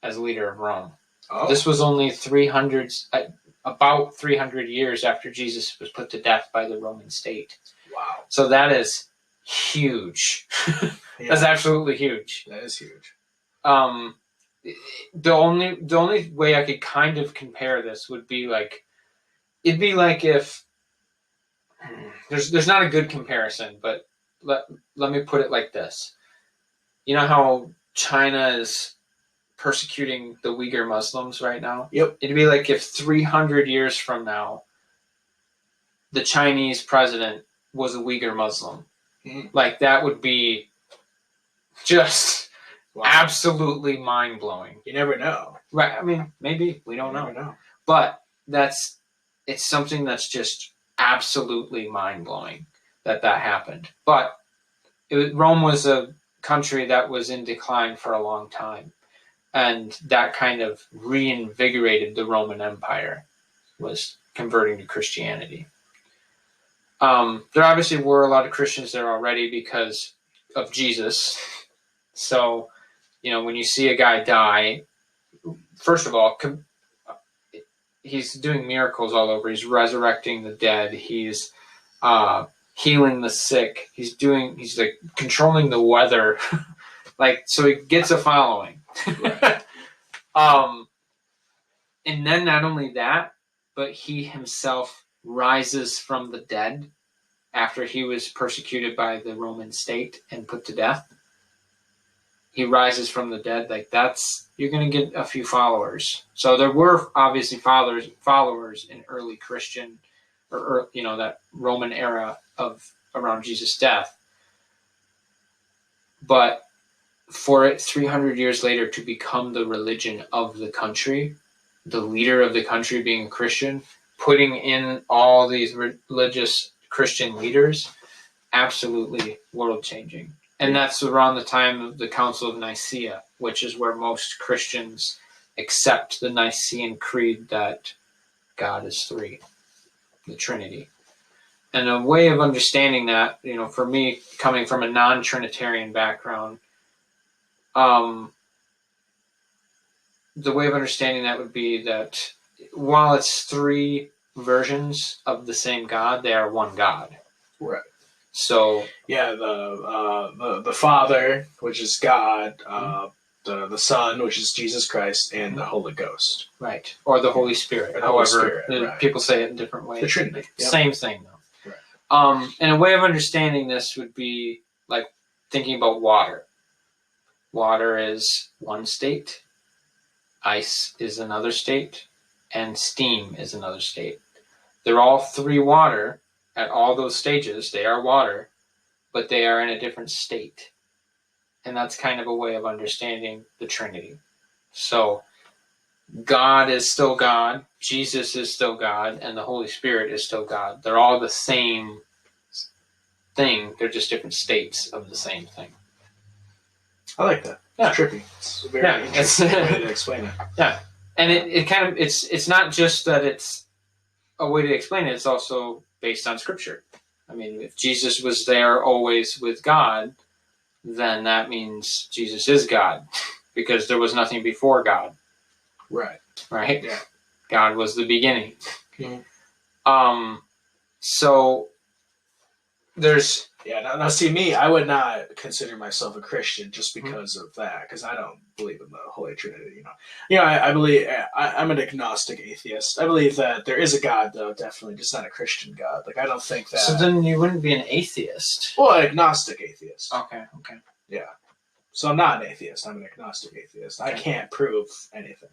Speaker 2: as leader of Rome. Oh. This was only about 300 years after Jesus was put to death by the Roman state.
Speaker 1: Wow.
Speaker 2: So that is huge. That's absolutely huge.
Speaker 1: That is huge.
Speaker 2: The only way I could kind of compare this would be it'd be like if there's not a good comparison, but let me put it like this. You know how China is persecuting the Uyghur Muslims right now?
Speaker 1: Yep.
Speaker 2: It'd be like if 300 years from now, the Chinese president was a Uyghur Muslim. Like, that would be just absolutely mind-blowing.
Speaker 1: You never know.
Speaker 2: Right. Maybe. We don't know. But it's something that's just absolutely mind-blowing that happened. But Rome was a country that was in decline for a long time. And that kind of reinvigorated the Roman Empire, was converting to Christianity. There obviously were a lot of Christians there already because of Jesus. So, when you see a guy die, first of all, he's doing miracles all over. He's resurrecting the dead. He's healing the sick. He's like controlling the weather. So he gets a following. Right. And then not only that, but he himself rises from the dead after he was persecuted by the Roman state and put to death. He rises from the dead. You're going to get a few followers. So there were obviously followers in early Christian, or that Roman era of around Jesus' death. But for it 300 years later to become the religion of the country, the leader of the country being a Christian, putting in all these religious Christian leaders, absolutely world-changing. And that's around the time of the Council of Nicaea, which is where most Christians accept the Nicene Creed that God is three, the Trinity. And a way of understanding that, for me, coming from a non-Trinitarian background, the way of understanding that would be that while it's three versions of the same God, they are one God.
Speaker 1: Right.
Speaker 2: So
Speaker 1: yeah, the Father, which is God, the Son, which is Jesus Christ, and the Holy Ghost.
Speaker 2: Right. Or the Holy Spirit.
Speaker 1: Or the
Speaker 2: However,
Speaker 1: Holy Spirit, right.
Speaker 2: People say it in different ways.
Speaker 1: The Trinity. Yep.
Speaker 2: Same thing, though.
Speaker 1: Right.
Speaker 2: And a way of understanding this would be like thinking about water. Water is one state, ice is another state, and steam is another state. They're all three water. At all those stages, they are water, but they are in a different state. And that's kind of a way of understanding the Trinity. So God is still God, Jesus is still God, and the Holy Spirit is still God. They're all the same thing. They're just different states of the same thing.
Speaker 1: I like that.
Speaker 2: Yeah.
Speaker 1: It's trippy. It's a very interesting way to explain it.
Speaker 2: Yeah. And it kind of, it's not just that it's a way to explain it, it's also based on Scripture. I mean, if Jesus was there always with God, then that means Jesus is God, because there was nothing before God.
Speaker 1: Right.
Speaker 2: Right?
Speaker 1: Yeah.
Speaker 2: God was the beginning.
Speaker 1: Mm-hmm.
Speaker 2: So there's...
Speaker 1: Yeah, now see me, I would not consider myself a Christian just because of that, because I don't believe in the Holy Trinity, I believe, I'm an agnostic atheist. I believe that there is a God, though, definitely, just not a Christian God. Like, I don't think that...
Speaker 2: So then you wouldn't be an atheist?
Speaker 1: Well, an agnostic atheist.
Speaker 2: Okay.
Speaker 1: Yeah. So I'm not an atheist, I'm an agnostic atheist. Okay. I can't prove anything.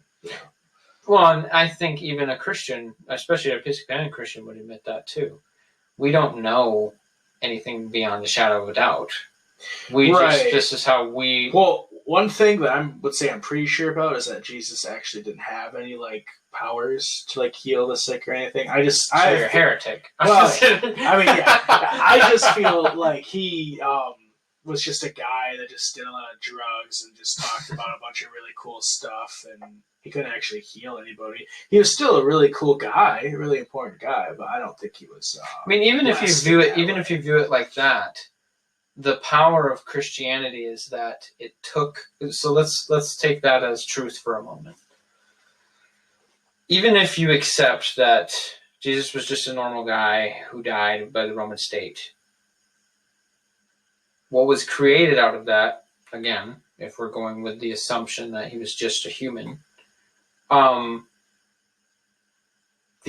Speaker 2: Well, and I think even a Christian, especially an Episcopalian Christian, would admit that, too. We don't know anything beyond the shadow of a doubt. This is how we... Well,
Speaker 1: one thing that I would say I'm pretty sure about is that Jesus actually didn't have any, powers to, heal the sick or anything.
Speaker 2: You're a heretic.
Speaker 1: Well, I mean, yeah. I just feel like he was just a guy that just did a lot of drugs and just talked about a bunch of really cool stuff, and he couldn't actually heal anybody. He was still a really cool guy, a really important guy, but I don't think he was.
Speaker 2: I mean, even if you view it like that, the power of Christianity is that it took. So let's take that as truth for a moment. Even if you accept that Jesus was just a normal guy who died by the Roman state, what was created out of that, again, if we're going with the assumption that he was just a human, the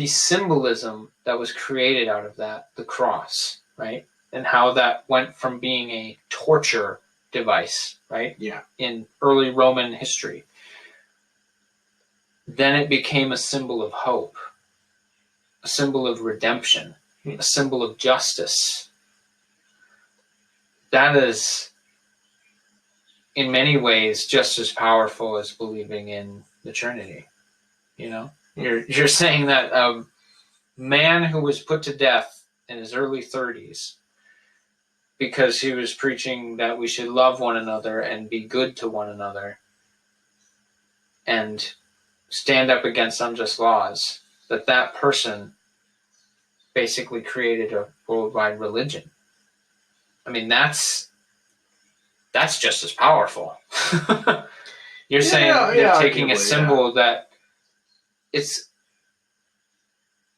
Speaker 2: symbolism that was created out of that, the cross, right? And how that went from being a torture device, right?
Speaker 1: Yeah.
Speaker 2: In early Roman history. Then it became a symbol of hope, a symbol of redemption, a symbol of justice. That is, in many ways, just as powerful as believing in the Trinity. You're saying that a man who was put to death in his early 30s because he was preaching that we should love one another and be good to one another and stand up against unjust laws, that person basically created a worldwide religion. I mean, that's just as powerful. You're saying you're taking a symbol that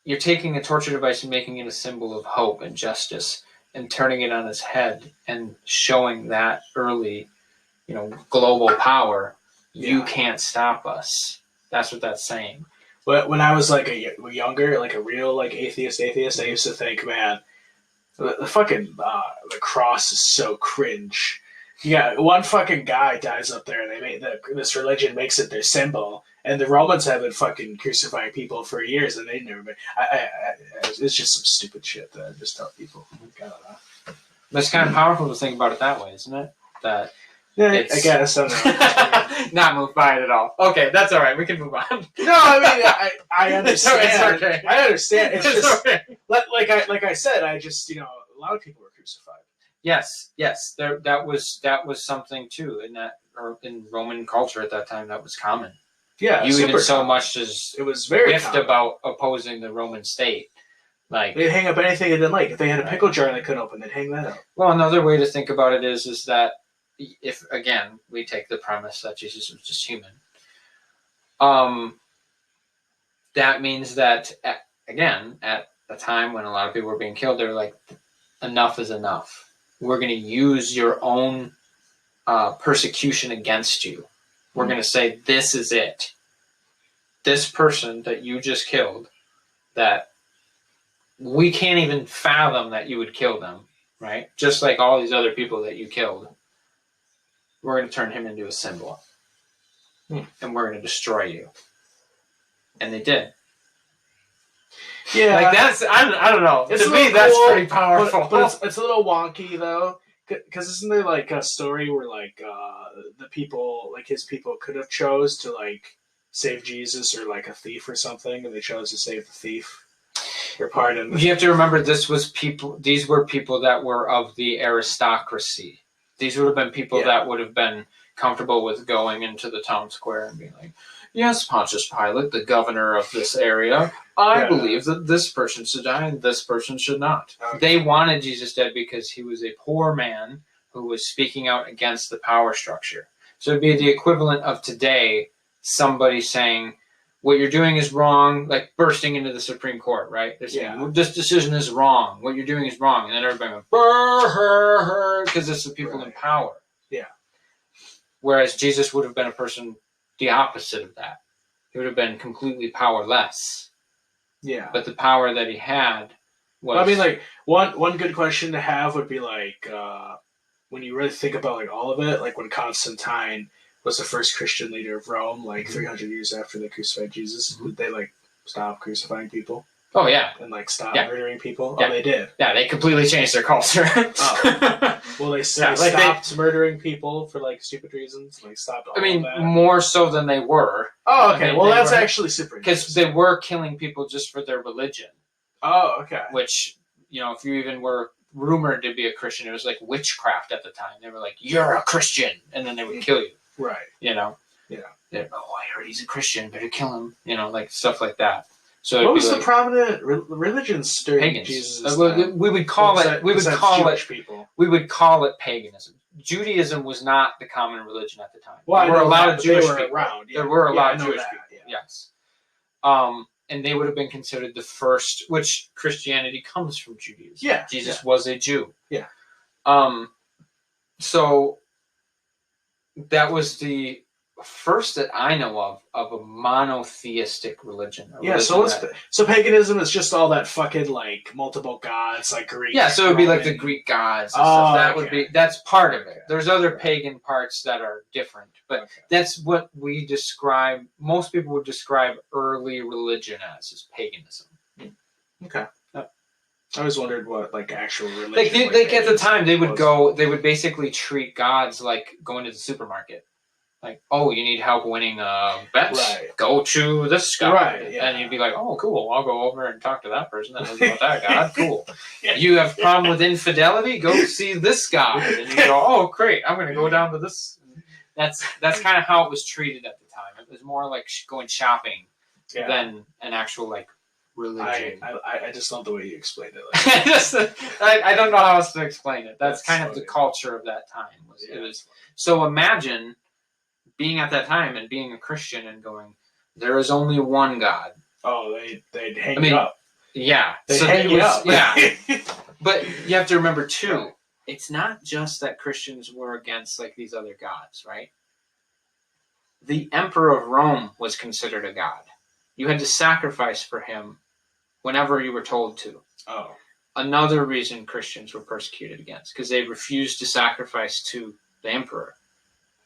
Speaker 2: you're taking a torture device and making it a symbol of hope and justice and turning it on its head and showing that early, global power. Yeah. You can't stop us. That's what that's saying.
Speaker 1: But when I was a younger, a real atheist, I used to think, man, the fucking the cross is so cringe. Yeah, one fucking guy dies up there, and they made this religion makes it their symbol, and the Romans have been fucking crucifying people for years, and they never been. It's just some stupid shit that I just tell people. I don't know.
Speaker 2: But it's kind of powerful to think about it that way, isn't it? That
Speaker 1: Yeah, I guess. I don't know.
Speaker 2: Not moved by it at all. Okay, that's all right. We can move on.
Speaker 1: No, I mean, I understand.
Speaker 2: It's okay.
Speaker 1: I understand. It's just
Speaker 2: okay.
Speaker 1: like I said. I just a lot of people were crucified.
Speaker 2: Yes. That was something too in Roman culture at that time that was common.
Speaker 1: Yeah,
Speaker 2: you even so
Speaker 1: common.
Speaker 2: much as
Speaker 1: it was very
Speaker 2: whiffed about opposing the Roman state. Like
Speaker 1: they'd hang up anything they didn't like. If they had a pickle jar they couldn't open, they'd hang that up.
Speaker 2: Well, another way to think about it is that if again we take the premise that Jesus was just human, that means that at a time when a lot of people were being killed, they're like, enough is enough. We're going to use your own persecution against you. We're going to say, this is it. This person that you just killed, that we can't even fathom that you would kill them, right? Just like all these other people that you killed. We're going to turn him into a symbol. And we're going to destroy you. And they did.
Speaker 1: Yeah.
Speaker 2: Like that's, I don't know. To me, that's cool, pretty powerful.
Speaker 1: But it's a little wonky, though. Because isn't there like a story where like the people, like his people could have chose to like save Jesus or like a thief or something, and they chose to save the thief or pardon.
Speaker 2: You have to remember these were people that were of the aristocracy. These would have been people that would have been comfortable with going into the town square and being like, yes, Pontius Pilate, the governor of this area, I believe that this person should die and this person should not. Okay. They wanted Jesus dead because he was a poor man who was speaking out against the power structure. So it'd be the equivalent of today, somebody saying, what you're doing is wrong, like bursting into the Supreme Court, right? They're saying, this decision is wrong. What you're doing is wrong. And then everybody went, because it's the people in power.
Speaker 1: Yeah.
Speaker 2: Whereas Jesus would have been a person the opposite of that. He would have been completely powerless.
Speaker 1: Yeah.
Speaker 2: But the power that he had was...
Speaker 1: Well, I mean, like, one good question to have would be, like, when you really think about, like, all of it, like, when Constantine was the first Christian leader of Rome, like, 300 years after they crucified Jesus, did they, like, stop crucifying people?
Speaker 2: Oh, yeah.
Speaker 1: And, like, stop murdering people?
Speaker 2: Yeah.
Speaker 1: Oh, they did?
Speaker 2: Yeah, they completely changed their culture.
Speaker 1: Well, they stopped murdering people for, like, stupid reasons? Like, stopped all of that?
Speaker 2: More so than they were.
Speaker 1: Oh, okay. Well, that's actually super
Speaker 2: because they were killing people just for their religion.
Speaker 1: Oh, okay.
Speaker 2: Which, if you even were rumored to be a Christian, it was like witchcraft at the time. They were like, you're a Christian! And then they would kill you.
Speaker 1: Right.
Speaker 2: Yeah. I heard he's a Christian, better kill him. Like stuff like that. So
Speaker 1: what was the prominent religions during
Speaker 2: pagans.
Speaker 1: Jesus'
Speaker 2: we would call it. We would call it paganism. Judaism was not the common religion at the time.
Speaker 1: Well,
Speaker 2: there were a lot of Jewish people
Speaker 1: around.
Speaker 2: There were a lot of Jewish people. Yes. And they would have been considered the first, which Christianity comes from Judaism.
Speaker 1: Yeah.
Speaker 2: Jesus was a Jew.
Speaker 1: Yeah.
Speaker 2: So that was the first that I know of a monotheistic religion.
Speaker 1: So paganism is just all that fucking like multiple gods, like Greek.
Speaker 2: Yeah, so it would be like the Greek gods and stuff. That's part of it. There's other pagan parts that are different, but that's what we describe. Most people would describe early religion as paganism.
Speaker 1: Okay. I always wondered what like actual religion.
Speaker 2: Like at the time, they would basically treat gods like going to the supermarket. Like, oh, you need help winning a bet?
Speaker 1: Right.
Speaker 2: Go to this guy.
Speaker 1: Right, yeah.
Speaker 2: And you'd be like, oh, cool. I'll go over and talk to that person that knows about that god. Cool. You have a problem with infidelity? Go see this guy. And you go, oh, great. I'm going to go down to this. That's kind of how it was treated at the time. It was more like going shopping than an actual, like, religion.
Speaker 1: I just love the way you explained it.
Speaker 2: I don't know how else to explain it. That's kind of the culture of that time. So imagine being at that time and being a Christian and going, there is only one God.
Speaker 1: Oh, they'd hang you up.
Speaker 2: Yeah.
Speaker 1: They'd hang you up.
Speaker 2: Yeah. But you have to remember, too, it's not just that Christians were against, like, these other gods, right? The Emperor of Rome was considered a god. You had to sacrifice for him whenever you were told to.
Speaker 1: Oh. Another
Speaker 2: reason Christians were persecuted against, because they refused to sacrifice to the emperor.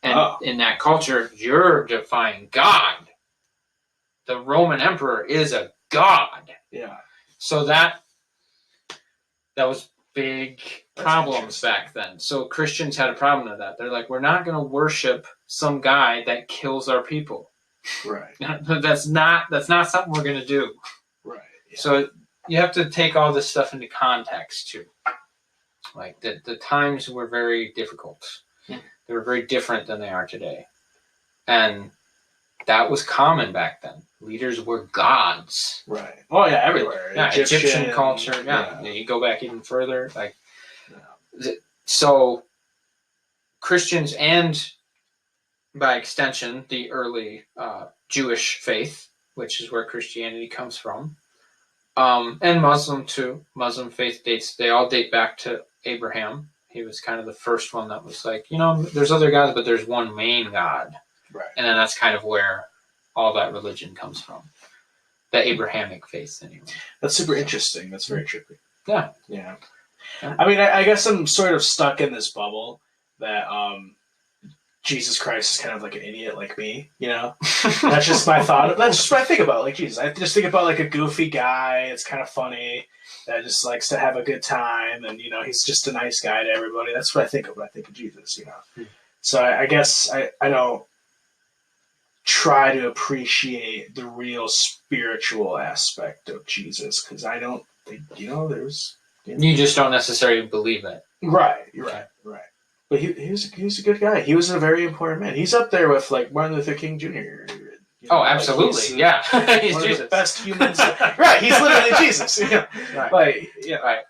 Speaker 2: And in that culture, you're defying God. The Roman emperor is a god.
Speaker 1: Yeah.
Speaker 2: So that was big
Speaker 1: That's
Speaker 2: problems
Speaker 1: interesting.
Speaker 2: back then. So Christians had a problem with that. They're like, we're not going to worship some guy that kills our people.
Speaker 1: Right.
Speaker 2: That's not something we're going to do.
Speaker 1: Right. Yeah.
Speaker 2: So you have to take all this stuff into context too. Like the times were very difficult. They were very different than they are today. And that was common back then. Leaders were gods.
Speaker 1: Right. Oh yeah, everywhere.
Speaker 2: Yeah, Egyptian culture. Yeah. You go back even further. Like, so Christians and by extension the early Jewish faith, which is where Christianity comes from, and Muslim too. Muslim faith they all date back to Abraham. He was kind of the first one that was like, there's other gods, but there's one main God.
Speaker 1: Right. And
Speaker 2: then that's kind of where all that religion comes from. The Abrahamic faith, anyway.
Speaker 1: That's super interesting. That's very trippy.
Speaker 2: Yeah.
Speaker 1: Yeah. I mean, I guess I'm sort of stuck in this bubble that Jesus Christ is kind of like an idiot like me, That's just my thought. That's just what I think about, like Jesus. I just think about like a goofy guy. It's kind of funny. That just likes to have a good time, and he's just a nice guy to everybody. That's what I think of when I think of Jesus, So I guess I don't try to appreciate the real spiritual aspect of Jesus because I don't think there's.
Speaker 2: You just don't necessarily believe it.
Speaker 1: Right. You're right. Right. But he was a good guy. He was a very important man. He's up there with like Martin Luther King Jr.
Speaker 2: Oh, absolutely.
Speaker 1: Like
Speaker 2: he's
Speaker 1: one
Speaker 2: Jesus.
Speaker 1: of the best humans. Right. He's literally Jesus.
Speaker 2: Right.
Speaker 1: Like,
Speaker 2: Right.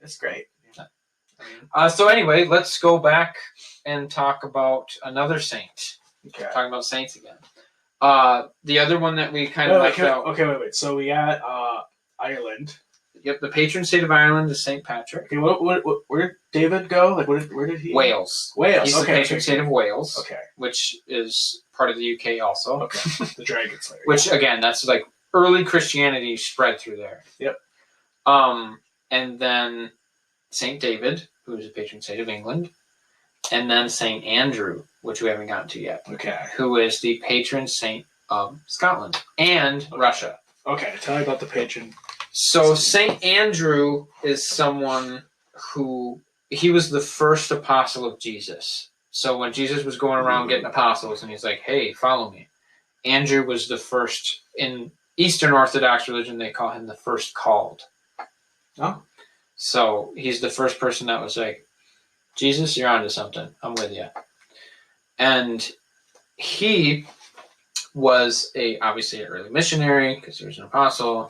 Speaker 1: It's great.
Speaker 2: So anyway, let's go back and talk about another saint.
Speaker 1: Okay.
Speaker 2: Talking about saints again. The other one that we kind of left out.
Speaker 1: Okay, wait. So we got Ireland.
Speaker 2: Yep, the patron saint of Ireland is Saint Patrick.
Speaker 1: Okay, where did David go? Like, where did he?
Speaker 2: Wales.
Speaker 1: He's
Speaker 2: the patron saint of Wales.
Speaker 1: Okay.
Speaker 2: Which is part of the UK also.
Speaker 1: Okay. The Dragon Slayer.
Speaker 2: Which again, that's like early Christianity spread through there.
Speaker 1: Yep.
Speaker 2: And then Saint David, who is the patron saint of England, and then Saint Andrew, which we haven't gotten to yet.
Speaker 1: Okay.
Speaker 2: Who is the patron saint of Scotland and Russia.
Speaker 1: Okay, tell me about the patron.
Speaker 2: So Saint Andrew is someone who he was the first apostle of Jesus. So when Jesus was going around getting apostles and he's like, hey, follow me. Andrew was the first. In Eastern Orthodox religion, they call him the first called.
Speaker 1: Oh.
Speaker 2: So he's the first person that was like, Jesus, you're onto something. I'm with you. And he was obviously an early missionary because he was an apostle,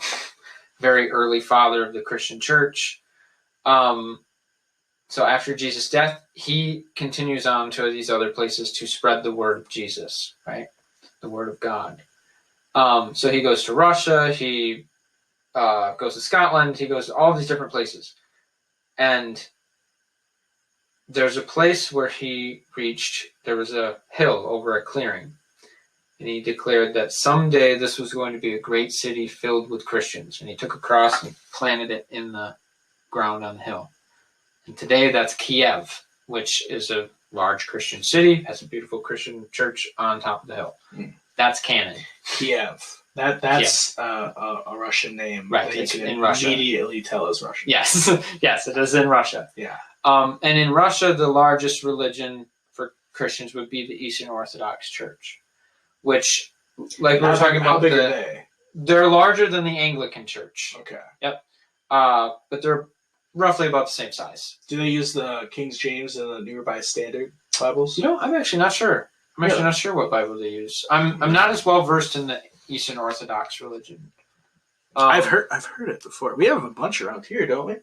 Speaker 2: very early father of the Christian church. So after Jesus' death, he continues on to these other places to spread the word of Jesus, right? The word of God. So he goes to Russia, he goes to Scotland, he goes to all these different places. And there's a place where he reached, there was a hill over a clearing. And he declared that someday this was going to be a great city filled with Christians. And he took a cross and planted it in the ground on the hill. And today that's Kiev, which is a large Christian city, has a beautiful Christian church on top of the hill. That's canon.
Speaker 1: Kiev. That's a Russian name.
Speaker 2: Right,
Speaker 1: that you
Speaker 2: it's
Speaker 1: can
Speaker 2: in Russia.
Speaker 1: Immediately tell is Russian.
Speaker 2: Yes, yes, it is in Russia.
Speaker 1: Yeah.
Speaker 2: And in Russia, the largest religion for Christians would be the Eastern Orthodox Church, which, like we were talking about,
Speaker 1: how big are they?
Speaker 2: They're larger than the Anglican Church.
Speaker 1: Okay.
Speaker 2: Yep. But they're roughly about the same size.
Speaker 1: Do they use the King James and the New Revised Standard Bibles?
Speaker 2: I'm actually not sure. I'm actually not sure what Bible they use. I'm not as well versed in the Eastern Orthodox religion.
Speaker 1: I've heard it before. We have a bunch around here, don't we?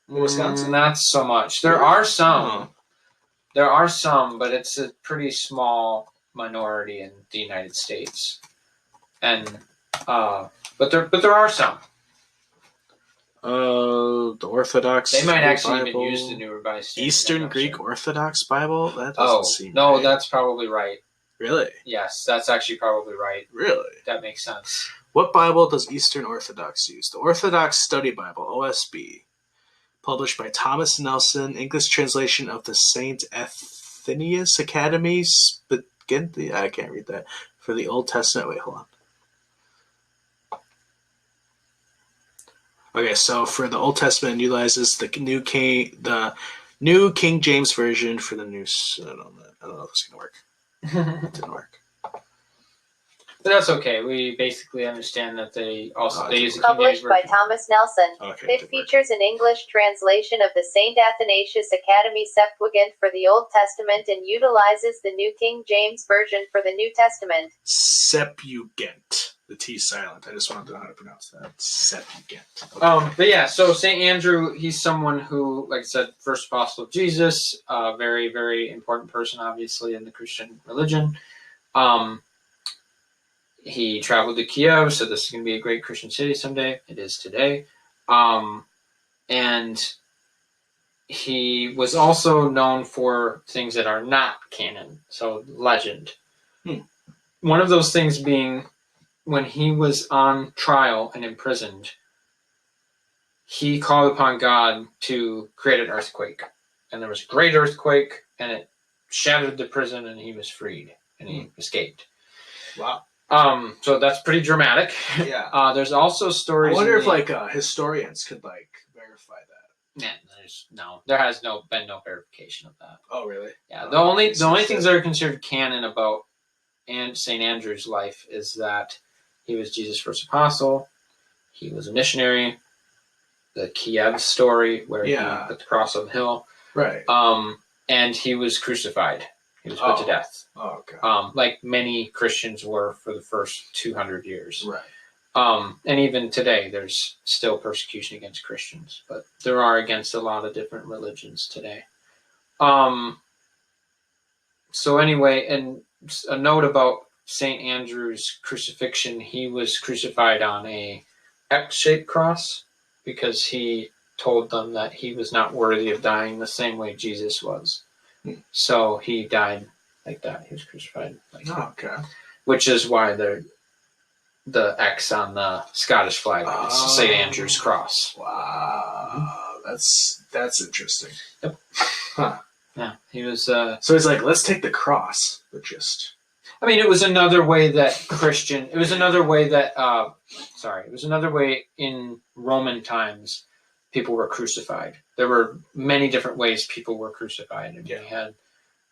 Speaker 1: In Wisconsin?
Speaker 2: Not so much. There are some. There are some, but it's a pretty small minority in the United States. And but there are some.
Speaker 1: The Orthodox.
Speaker 2: They might actually
Speaker 1: Bible,
Speaker 2: even use the New Revised Standard.
Speaker 1: Eastern Greek Orthodox Bible. That doesn't seem
Speaker 2: no,
Speaker 1: right.
Speaker 2: That's probably right.
Speaker 1: Really?
Speaker 2: Yes, that's actually probably right.
Speaker 1: Really?
Speaker 2: That makes sense.
Speaker 1: What Bible does Eastern Orthodox use? The Orthodox Study Bible, OSB, published by Thomas Nelson, English translation of the St. Athenaeus Academy, I can't read that, for the Old Testament. Wait, hold on. Okay, so for the Old Testament, it utilizes the New King James Version for the new. I don't know if it's gonna work. It didn't work.
Speaker 2: But that's okay. We basically understand that they use the King James
Speaker 3: Published by
Speaker 2: Version.
Speaker 3: Thomas Nelson.
Speaker 1: Okay,
Speaker 3: It features an English translation of the St. Athanasius Academy Septuagint for the Old Testament and utilizes the New King James Version for the New Testament.
Speaker 1: Septuagint. The T silent. I just wanted to know how to pronounce that. Septuagint. Okay.
Speaker 2: But yeah, so St. Andrew, he's someone who, like I said, first apostle of Jesus, very, very important person, obviously, in the Christian religion. He traveled to Kiev, so this is going to be a great Christian city someday. It is today. And he was also known for things that are not canon, so legend. One of those things being when he was on trial and imprisoned, he called upon God to create an earthquake. And there was a great earthquake, and it shattered the prison, and he was freed, and he escaped.
Speaker 1: Wow.
Speaker 2: So that's pretty dramatic.
Speaker 1: Yeah.
Speaker 2: There's also stories.
Speaker 1: I wonder if historians could verify that.
Speaker 2: There has been no verification of that.
Speaker 1: Oh, really?
Speaker 2: Yeah. The only things that are considered canon about St. Andrew's life is that he was Jesus' first apostle. He was a missionary. The Kiev story where he put the cross on the hill.
Speaker 1: Right.
Speaker 2: And he was crucified. He was put to death.
Speaker 1: Oh, okay.
Speaker 2: Like many Christians were for the first 200 years.
Speaker 1: Right.
Speaker 2: And even today, there's still persecution against Christians, but there are against a lot of different religions today. So anyway, and a note about St. Andrew's crucifixion, he was crucified on a X-shaped cross because he told them that he was not worthy of dying the same way Jesus was. So he died like that. He was crucified like that. Okay. Which is why the X on the Scottish flag is St. Andrew's cross.
Speaker 1: Wow. That's interesting.
Speaker 2: Yep.
Speaker 1: Huh.
Speaker 2: Yeah. He was
Speaker 1: So he's like, let's take the cross, but just
Speaker 2: it was another way that it was another way in Roman times people were crucified. There were many different ways people were crucified. And we had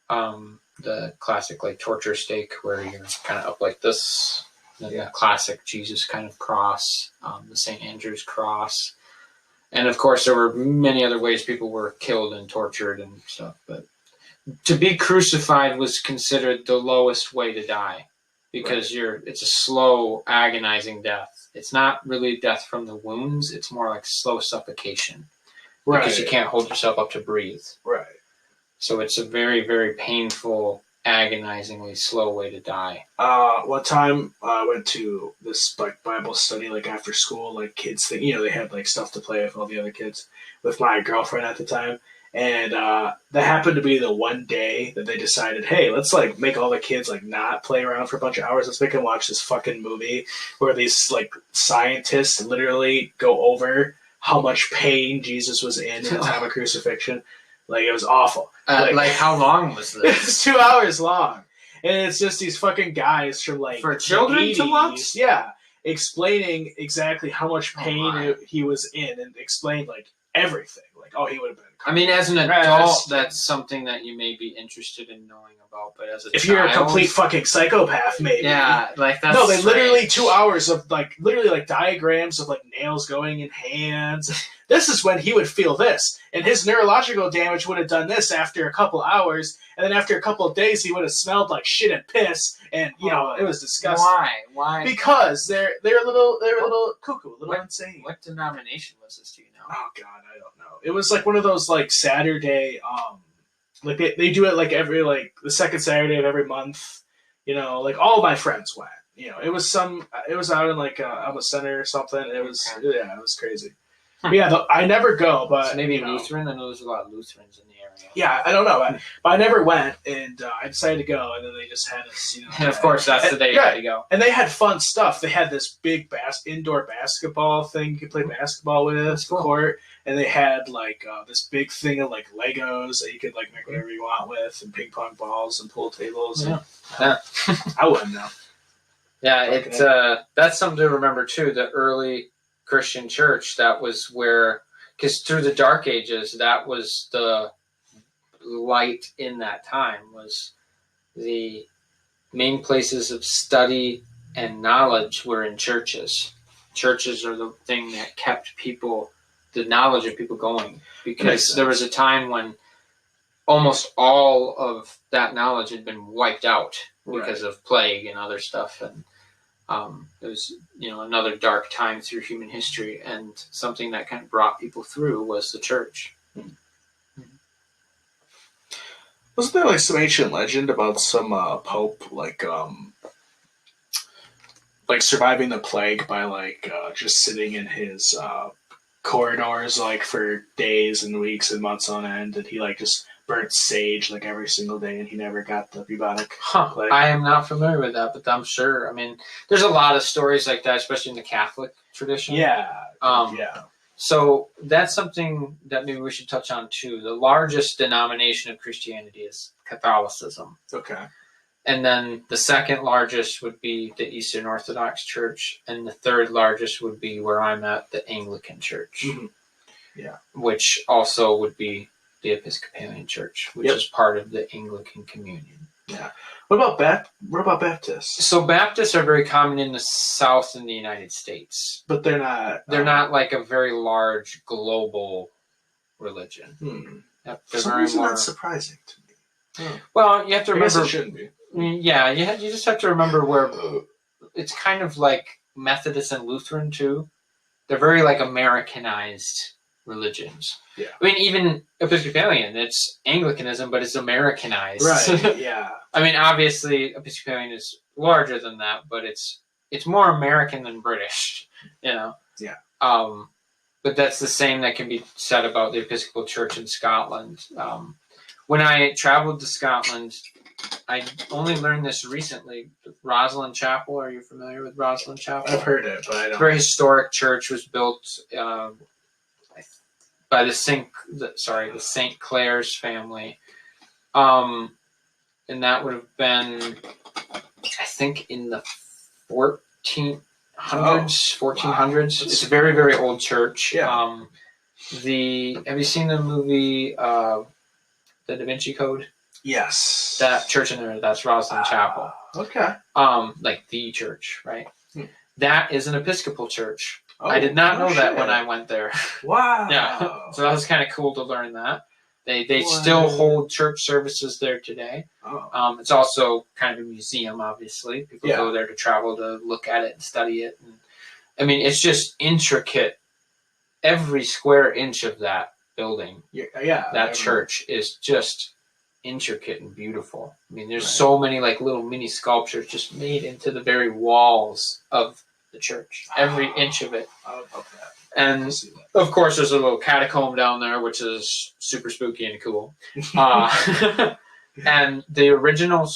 Speaker 2: the classic torture stake where you're kind of up like this. The classic Jesus kind of cross, the St. Andrew's cross. And of course there were many other ways people were killed and tortured and stuff, but to be crucified was considered the lowest way to die because it's a slow, agonizing death. It's not really death from the wounds. It's more like slow suffocation because you can't hold yourself up to breathe. Right. So it's a very, very painful, agonizingly slow way to die.
Speaker 1: One time I went to this Bible study after school, kids thing. They had stuff to play with all the other kids with my girlfriend at the time. And that happened to be the one day that they decided, hey, let's make all the kids not play around for a bunch of hours. Let's make them watch this fucking movie where these scientists literally go over how much pain Jesus was in the time of crucifixion. It was awful.
Speaker 2: How long was this?
Speaker 1: It's 2 hours long, and it's just these fucking guys from
Speaker 2: for children to watch.
Speaker 1: Yeah, explaining exactly how much pain he was in, and explained everything. He would have been.
Speaker 2: As an adult, that's something that you may be interested in knowing about. But as a
Speaker 1: if you're a complete fucking psychopath, maybe.
Speaker 2: Yeah, that's
Speaker 1: no. They literally 2 hours of diagrams of nails going in hands. This is when he would feel this, and his neurological damage would have done this after a couple hours, and then after a couple of days, he would have smelled like shit and piss, and it was disgusting.
Speaker 2: Why?
Speaker 1: Because they're a little cuckoo, a little insane.
Speaker 2: What denomination was this? Do you know?
Speaker 1: Oh God, I don't know. It was one of those Saturday, they do it every the second Saturday of every month. All of my friends went. It was out in Alma Center or something. It was it was crazy. But yeah, I never go, but
Speaker 2: so maybe Lutheran. I know there's a lot of Lutherans in the area.
Speaker 1: Yeah, I don't know, but I never went, and I decided to go, and then they just had us,
Speaker 2: And of course, that's the day you had to go.
Speaker 1: And they had fun stuff. They had this big indoor basketball thing you could play basketball with, court, and they had this big thing of Legos that you could make whatever you want with, and ping pong balls and pool tables.
Speaker 2: Yeah,
Speaker 1: I wouldn't know.
Speaker 2: Yeah, that's something to remember too. The early Christian church, that was where, because through the Dark Ages, that was the light in that time, was the main places of study and knowledge were in churches. Churches are the thing that kept people, the knowledge of people going, because there was a time when almost all of that knowledge had been wiped out because of plague and other stuff, and it was, another dark time through human history, and something that kind of brought people through was the church.
Speaker 1: Wasn't there like some ancient legend about some pope like surviving the plague by just sitting in his corridors for days and weeks and months on end, and he just burnt sage every single day, and he never got the bubonic plague?
Speaker 2: I am not familiar with that, but I'm sure. I mean, there's a lot of stories like that, especially in the Catholic tradition.
Speaker 1: Yeah.
Speaker 2: So that's something that maybe we should touch on too. The largest denomination of Christianity is Catholicism.
Speaker 1: Okay.
Speaker 2: And then the second largest would be the Eastern Orthodox Church, and the third largest would be where I'm at, the Anglican Church.
Speaker 1: Mm-hmm. Yeah.
Speaker 2: Which also would be the Episcopalian Church, which is part of the Anglican Communion.
Speaker 1: Yeah. What about Baptists?
Speaker 2: So Baptists are very common in the South in the United States.
Speaker 1: But they're not...
Speaker 2: They're not like a very large global religion. Yep,
Speaker 1: for some reason, that's surprising to me. Oh.
Speaker 2: Well, you have to remember...
Speaker 1: I guess it shouldn't be.
Speaker 2: Yeah, you just have to remember where... It's kind of like Methodist and Lutheran, too. They're very, Americanized religions.
Speaker 1: Yeah.
Speaker 2: I mean, even Episcopalian, it's Anglicanism, but it's Americanized.
Speaker 1: Right, yeah.
Speaker 2: I mean, obviously, Episcopalian is larger than that, but it's more American than British,
Speaker 1: Yeah.
Speaker 2: But that's the same that can be said about the Episcopal Church in Scotland. When I traveled to Scotland, I only learned this recently. Rosslyn Chapel, are you familiar with Rosslyn Chapel?
Speaker 1: I've heard it, but I don't.
Speaker 2: Very historic church, was built by the St. Clair's family. And that would have been, I think, in the 1400s. Wow. It's a very, very old church.
Speaker 1: Yeah.
Speaker 2: Have you seen the movie The Da Vinci Code?
Speaker 1: Yes.
Speaker 2: That church in there, that's Rosslyn Chapel.
Speaker 1: Okay.
Speaker 2: The church, right? That is an Episcopal church.
Speaker 1: Oh,
Speaker 2: I did not know that when I went there.
Speaker 1: Wow.
Speaker 2: Yeah. So that was kind of cool to learn that. They still hold church services there today.
Speaker 1: Oh.
Speaker 2: It's also kind of a museum, obviously. People go there to travel to look at it and study it. And, I mean, it's just intricate. Every square inch of that building, that church is just intricate and beautiful. I mean, there's so many little mini sculptures just made into the very walls of the church. Every inch of it.
Speaker 1: I would love that.
Speaker 2: And of course, there's a little catacomb down there, which is super spooky and cool. And the original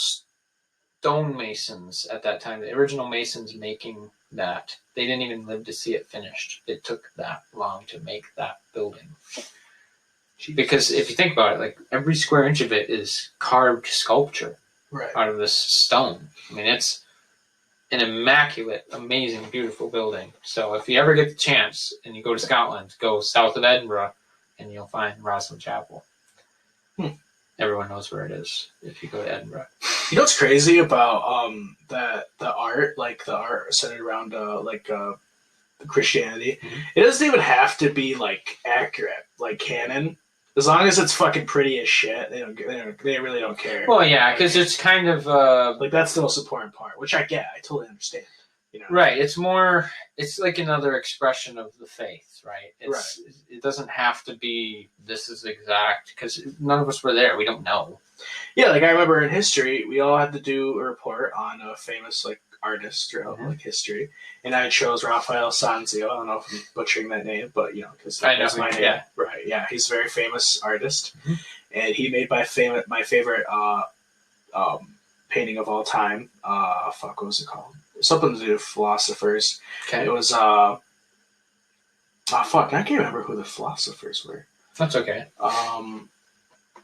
Speaker 2: stonemasons at that time, the original masons making that, they didn't even live to see it finished. It took that long to make that building. Because if you think about it, every square inch of it is carved sculpture out of this stone. I mean, it's an immaculate, amazing, beautiful building. So if you ever get the chance and you go to Scotland, go south of Edinburgh and you'll find Rosslyn Chapel. Everyone knows where it is if you go to Edinburgh.
Speaker 1: You know what's crazy about the art centered around Christianity? It doesn't even have to be accurate, canon. As long as it's fucking pretty as shit, they really don't care.
Speaker 2: Well, yeah, because it's kind of
Speaker 1: that's the most important part, which I get. I totally understand.
Speaker 2: Right. It's more. It's like another expression of the faith, right? It doesn't have to be this is exact, because none of us were there. We don't know.
Speaker 1: Yeah, I remember in history, we all had to do a report on a famous artist throughout history, and I chose Rafael Sanzio. I don't know if I'm butchering that name, but because that's my name.
Speaker 2: Yeah.
Speaker 1: Right? Yeah, he's a very famous artist, and he made my favorite painting of all time. What was it called? Something to do with philosophers.
Speaker 2: Okay.
Speaker 1: It was I can't remember who the philosophers were.
Speaker 2: That's okay.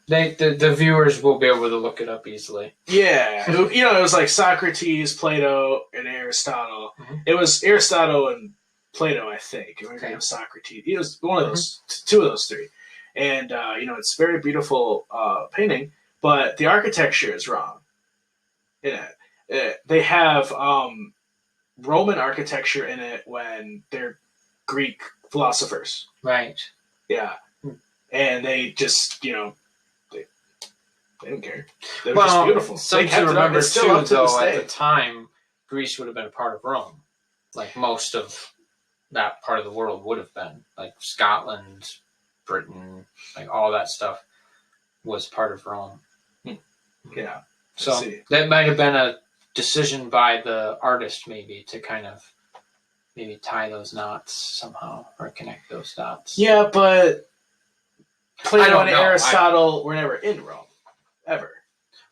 Speaker 2: The viewers will be able to look it up easily.
Speaker 1: Yeah. It was Socrates, Plato, and Aristotle. It was Aristotle and Plato, I think, or maybe
Speaker 2: Okay.
Speaker 1: it was Socrates. It was one of those, two of those three. And it's a very beautiful painting, but the architecture is wrong. Yeah, they have Roman architecture in it when they're Greek philosophers.
Speaker 2: Right.
Speaker 1: Yeah, and they just they didn't care. They were
Speaker 2: Well,
Speaker 1: just beautiful.
Speaker 2: something
Speaker 1: They kept
Speaker 2: to
Speaker 1: it up.
Speaker 2: remember
Speaker 1: It's still
Speaker 2: too,
Speaker 1: up to this
Speaker 2: though, at
Speaker 1: day.
Speaker 2: the time, Greece would have been a part of Rome. Like most of that part of the world would have been. Like Scotland, Britain, like all that stuff was part of Rome.
Speaker 1: Yeah.
Speaker 2: So that might have been a decision by the artist, maybe, to kind of maybe tie those knots somehow or connect those dots.
Speaker 1: Yeah, but Plato and
Speaker 2: know.
Speaker 1: Aristotle were never in Rome, ever.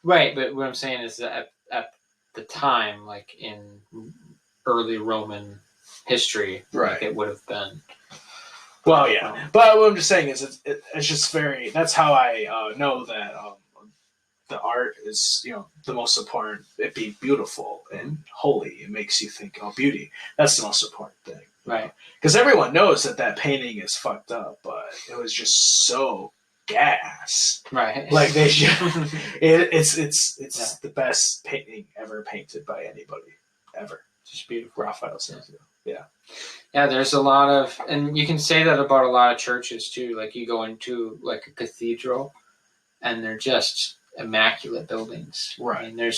Speaker 2: Right, but what I'm saying is that at the time, like in early Roman history, like it would have been.
Speaker 1: Well, yeah, but what I'm just saying is it's just very. That's how I know that the art is the most important. It being beautiful and holy. It makes you think, oh, beauty. That's the most important thing,
Speaker 2: right?
Speaker 1: Because everyone knows that painting is fucked up, but it was just so gas.
Speaker 2: Right.
Speaker 1: Like they should. It's the best painting ever painted by anybody ever.
Speaker 2: Just beautiful.
Speaker 1: Rafael Sanzio. Yeah.
Speaker 2: Yeah, there's a lot of, and you can say that about a lot of churches too. Like you go into like a cathedral, and they're just immaculate buildings.
Speaker 1: Right.
Speaker 2: And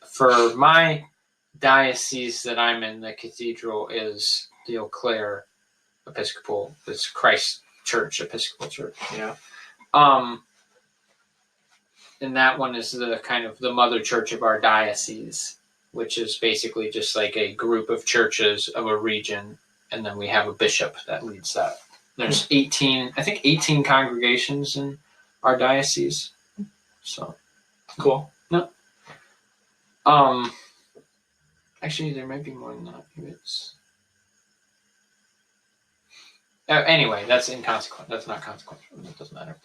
Speaker 2: for my diocese that I'm in, the cathedral is the Eau Claire Episcopal. It's Christ Church, Episcopal Church.
Speaker 1: Yeah.
Speaker 2: And that one is the kind of the mother church of our diocese, which is basically just like a group of churches of a region, and then we have a bishop that leads that. There's 18 congregations in our diocese. So
Speaker 1: cool.
Speaker 2: No. Actually, there might be more than that. It's anyway, that's inconsequential. That's not consequential. It doesn't matter.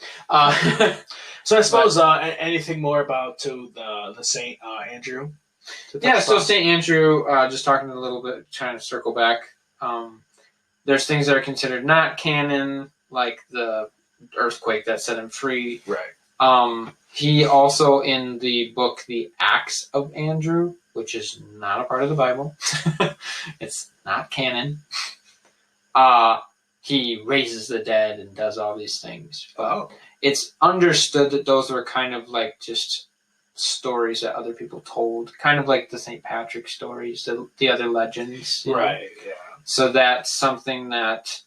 Speaker 1: So I suppose anything more about the Saint Andrew?
Speaker 2: Yeah, so St. Andrew, just talking a little bit, trying to circle back. There's things that are considered not canon, like the earthquake that set him free.
Speaker 1: Right.
Speaker 2: He also, in the book The Acts of Andrew, which is not a part of the Bible, it's not canon, he raises the dead and does all these things. But it's understood that those were kind of like just stories that other people told, kind of like the St. Patrick stories, the other legends.
Speaker 1: Right, yeah.
Speaker 2: So that's something that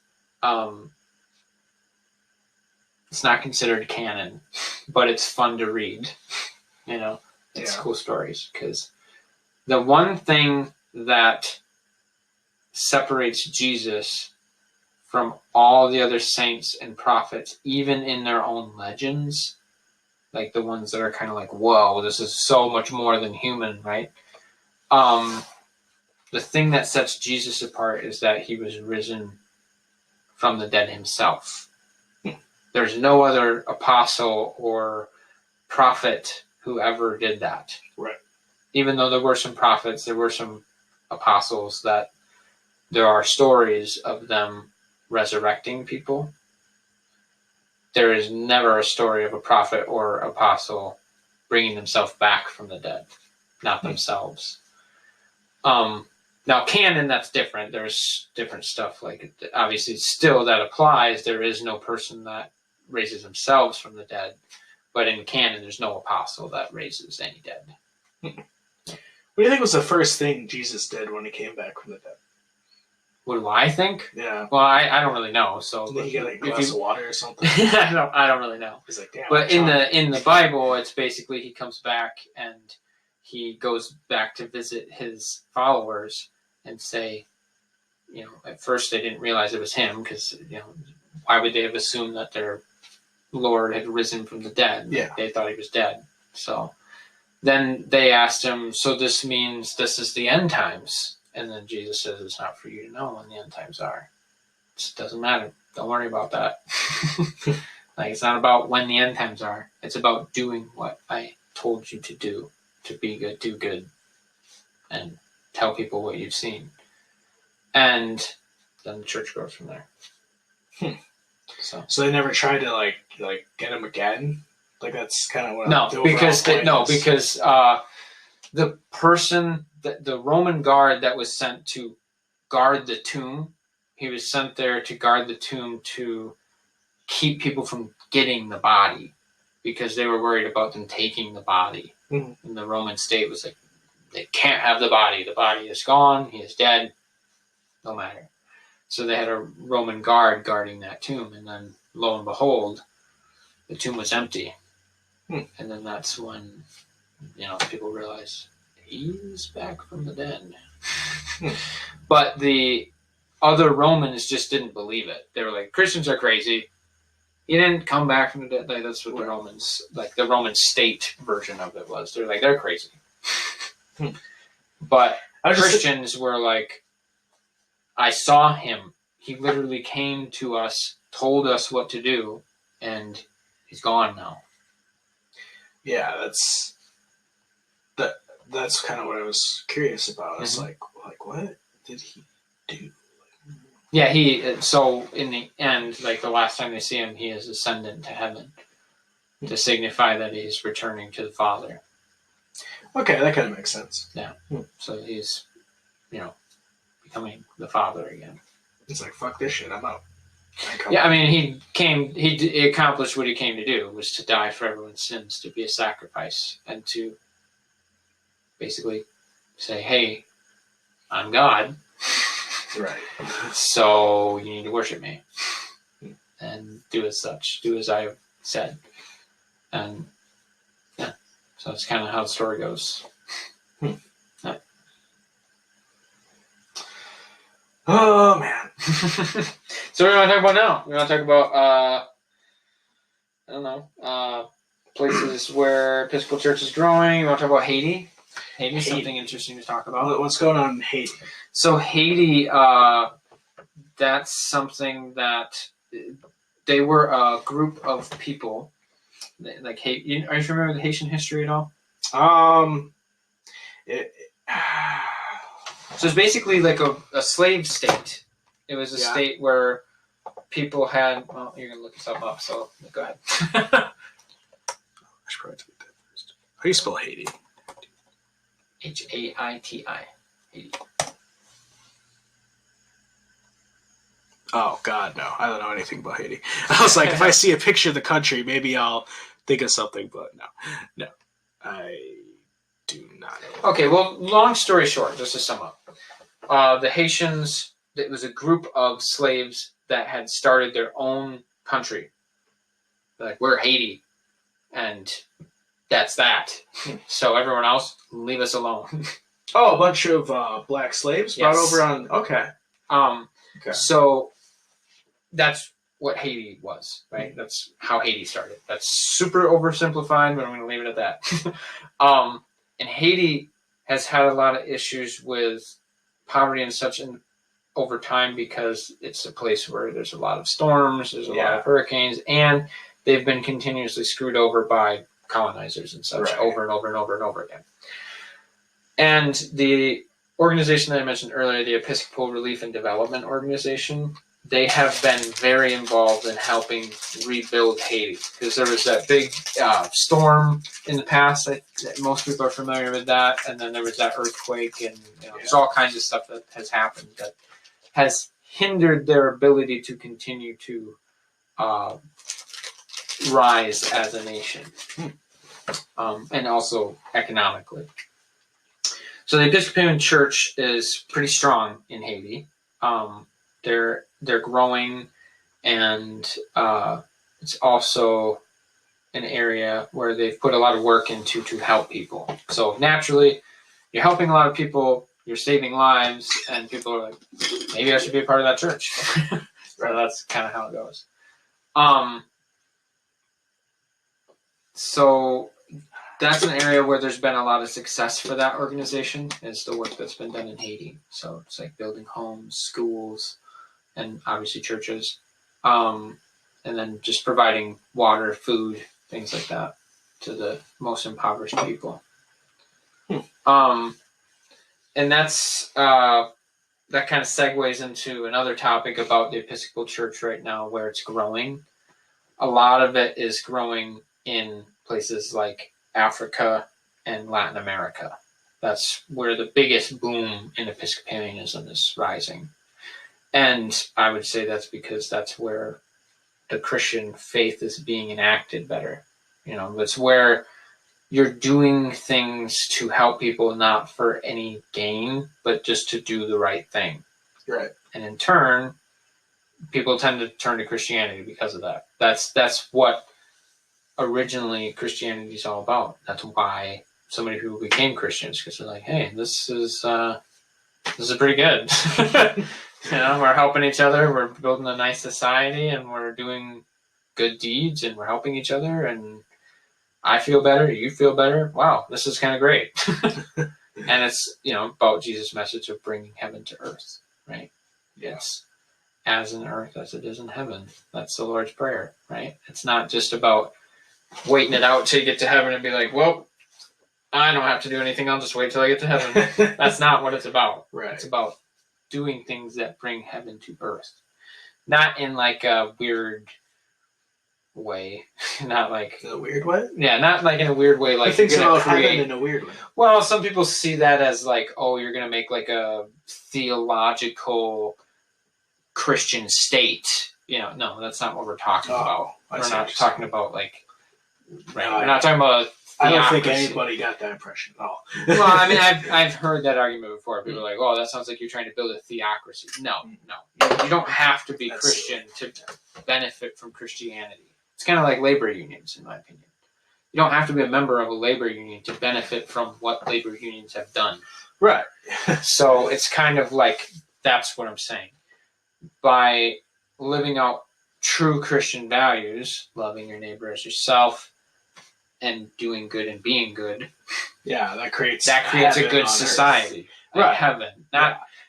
Speaker 2: it's not considered canon, but it's fun to read. It's cool stories, because the one thing that separates Jesus from all the other saints and prophets, even in their own legends, like the ones that are kind of like, whoa, this is so much more than human, right? The thing that sets Jesus apart is that he was risen from the dead himself. There's no other apostle or prophet who ever did that.
Speaker 1: Right.
Speaker 2: Even though there were some prophets, there were some apostles that there are stories of them resurrecting people. There is never a story of a prophet or apostle bringing themselves back from the dead, not themselves. Now, canon, that's different. There's different stuff. Like, obviously, still that applies. There is no person that raises themselves from the dead. But in canon, there's no apostle that raises any dead.
Speaker 1: What do you think was the first thing Jesus did when he came back from the dead?
Speaker 2: What do I think?
Speaker 1: Yeah.
Speaker 2: Well, I don't really know. So
Speaker 1: did he get like a glass of water or something?
Speaker 2: I don't really know.
Speaker 1: He's like, damn.
Speaker 2: But in the Bible, it's basically he comes back and he goes back to visit his followers and say, at first they didn't realize it was him, because why would they have assumed that their Lord had risen from the dead?
Speaker 1: Yeah.
Speaker 2: They thought he was dead. So then they asked him, so this means this is the end times? And then Jesus says, it's not for you to know when the end times are. It just doesn't matter. Don't worry about that. Like, it's not about when the end times are. It's about doing what I told you to do, to be good, do good, and tell people what you've seen. and then the church grows from there.
Speaker 1: So they never tried to like get him again. Like that's kind of what.
Speaker 2: Because the person, the Roman guard that was sent to guard the tomb, he was sent there to guard the tomb to keep people from getting the body, because they were worried about them taking the body. Mm-hmm. And the Roman state was like, they can't have the body. The body is gone. He is dead. No matter. So they had a Roman guard guarding that tomb, and then lo and behold, the tomb was empty. And then that's when, people realize he's back from the dead. But the other Romans just didn't believe it. They were like, Christians are crazy. He didn't come back from the dead. Like, that's what the Romans, like the Roman state version of it was. They're like, they're crazy. But Christians were like, I saw him. He literally came to us, told us what to do, and he's gone now. Yeah,
Speaker 1: that's kind of what I was curious about. It's like what did he do?
Speaker 2: Yeah, so in the end, like the last time they see him, he is ascended to heaven to signify that he's returning to the Father.
Speaker 1: Okay, that kind of makes sense.
Speaker 2: Yeah. So he's, becoming the Father again.
Speaker 1: It's like, fuck this shit, I'm out.
Speaker 2: Yeah, I mean, he accomplished what he came to do, was to die for everyone's sins, to be a sacrifice, and to basically say, hey, I'm God.
Speaker 1: Right.
Speaker 2: So you need to worship me. And do as such. Do as I have said. And, yeah. So that's kind of how the story goes. Yeah.
Speaker 1: Oh, man.
Speaker 2: So what do you want to talk about now? We want to talk about, places where Episcopal Church is growing. You want to talk about Haiti? Haiti is something interesting to talk about.
Speaker 1: What's going on in Haiti?
Speaker 2: So Haiti, that's something that they were a group of people. Like, are you familiar with Haitian history at all? So it's basically like a slave state. It was a state where people had. Well, you're gonna look yourself up, so go ahead.
Speaker 1: I should probably tweet that first. How do you spell Haiti?
Speaker 2: Haiti. Haiti.
Speaker 1: Oh God, no! I don't know anything about Haiti. I was like, if I see a picture of the country, maybe I'll think of something. But no, I do not know.
Speaker 2: Okay, well, long story short, just to sum up, the Haitians. It was a group of slaves that had started their own country. They're like, we're Haiti, and that's that. So everyone else, leave us alone.
Speaker 1: Oh, a bunch of black slaves brought over on. Okay.
Speaker 2: Okay. So that's what Haiti was, right? That's how Haiti started. That's super oversimplified, but I'm going to leave it at that. And Haiti has had a lot of issues with poverty and such over time, because it's a place where there's a lot of storms, there's a lot of hurricanes, and they've been continuously screwed over by colonizers and such over and over and over and over again. And the organization that I mentioned earlier, the Episcopal Relief and Development Organization, they have been very involved in helping rebuild Haiti, because there was that big storm in the past. Most people are familiar with that, and then there was that earthquake, and there's all kinds of stuff that has happened that has hindered their ability to continue to rise as a nation, and also economically. So the Episcopalian Church is pretty strong in Haiti. They're growing, and it's also an area where they've put a lot of work into to help people. So naturally, you're helping a lot of people, you're saving lives, and people are like, maybe I should be a part of that church. So that's kind of how it goes. So that's an area where there's been a lot of success for that organization, is the work that's been done in Haiti. So it's like building homes, schools, and obviously churches, and then just providing water, food, things like that to the most impoverished people. And that's that kind of segues into another topic about the Episcopal Church right now, where it's growing. A lot of it is growing in places like Africa and Latin America. That's where the biggest boom in Episcopalianism is rising. And I would say that's because that's where the Christian faith is being enacted better. It's where you're doing things to help people, not for any gain, but just to do the right thing.
Speaker 1: Right.
Speaker 2: And in turn, people tend to turn to Christianity because of that. That's what originally Christianity is all about. That's why so many people became Christians, because they're like, hey, this is pretty good. We're helping each other, we're building a nice society, and we're doing good deeds, and we're helping each other, and I feel better, you feel better. Wow, this is kind of great. And it's, about Jesus' message of bringing heaven to earth, right? Yes. As in earth as it is in heaven. That's the Lord's Prayer, right? It's not just about waiting it out till you get to heaven and be like, well, I don't have to do anything, I'll just wait till I get to heaven. That's not what it's about.
Speaker 1: Right.
Speaker 2: It's about doing things that bring heaven to earth. Not in like a weird way. Not like
Speaker 1: in a weird way?
Speaker 2: Yeah, not like in a weird way. Like
Speaker 1: things about heaven in a weird way.
Speaker 2: Well, some people see that as like, oh, you're going to make like a theological Christian state. No, that's not what we're talking about. We're not talking about like, right? We're not talking about
Speaker 1: I don't think anybody got that impression at all.
Speaker 2: Well, I mean, I've heard that argument before. People are like, oh, that sounds like you're trying to build a theocracy. No. You don't have to be Christian to benefit from Christianity. It's kind of like labor unions, in my opinion. You don't have to be a member of a labor union to benefit from what labor unions have done.
Speaker 1: Right.
Speaker 2: So it's kind of like, that's what I'm saying. By living out true Christian values, loving your neighbor as yourself, and doing good and being good.
Speaker 1: Yeah, that creates
Speaker 2: a good society. Like
Speaker 1: right.
Speaker 2: Heaven.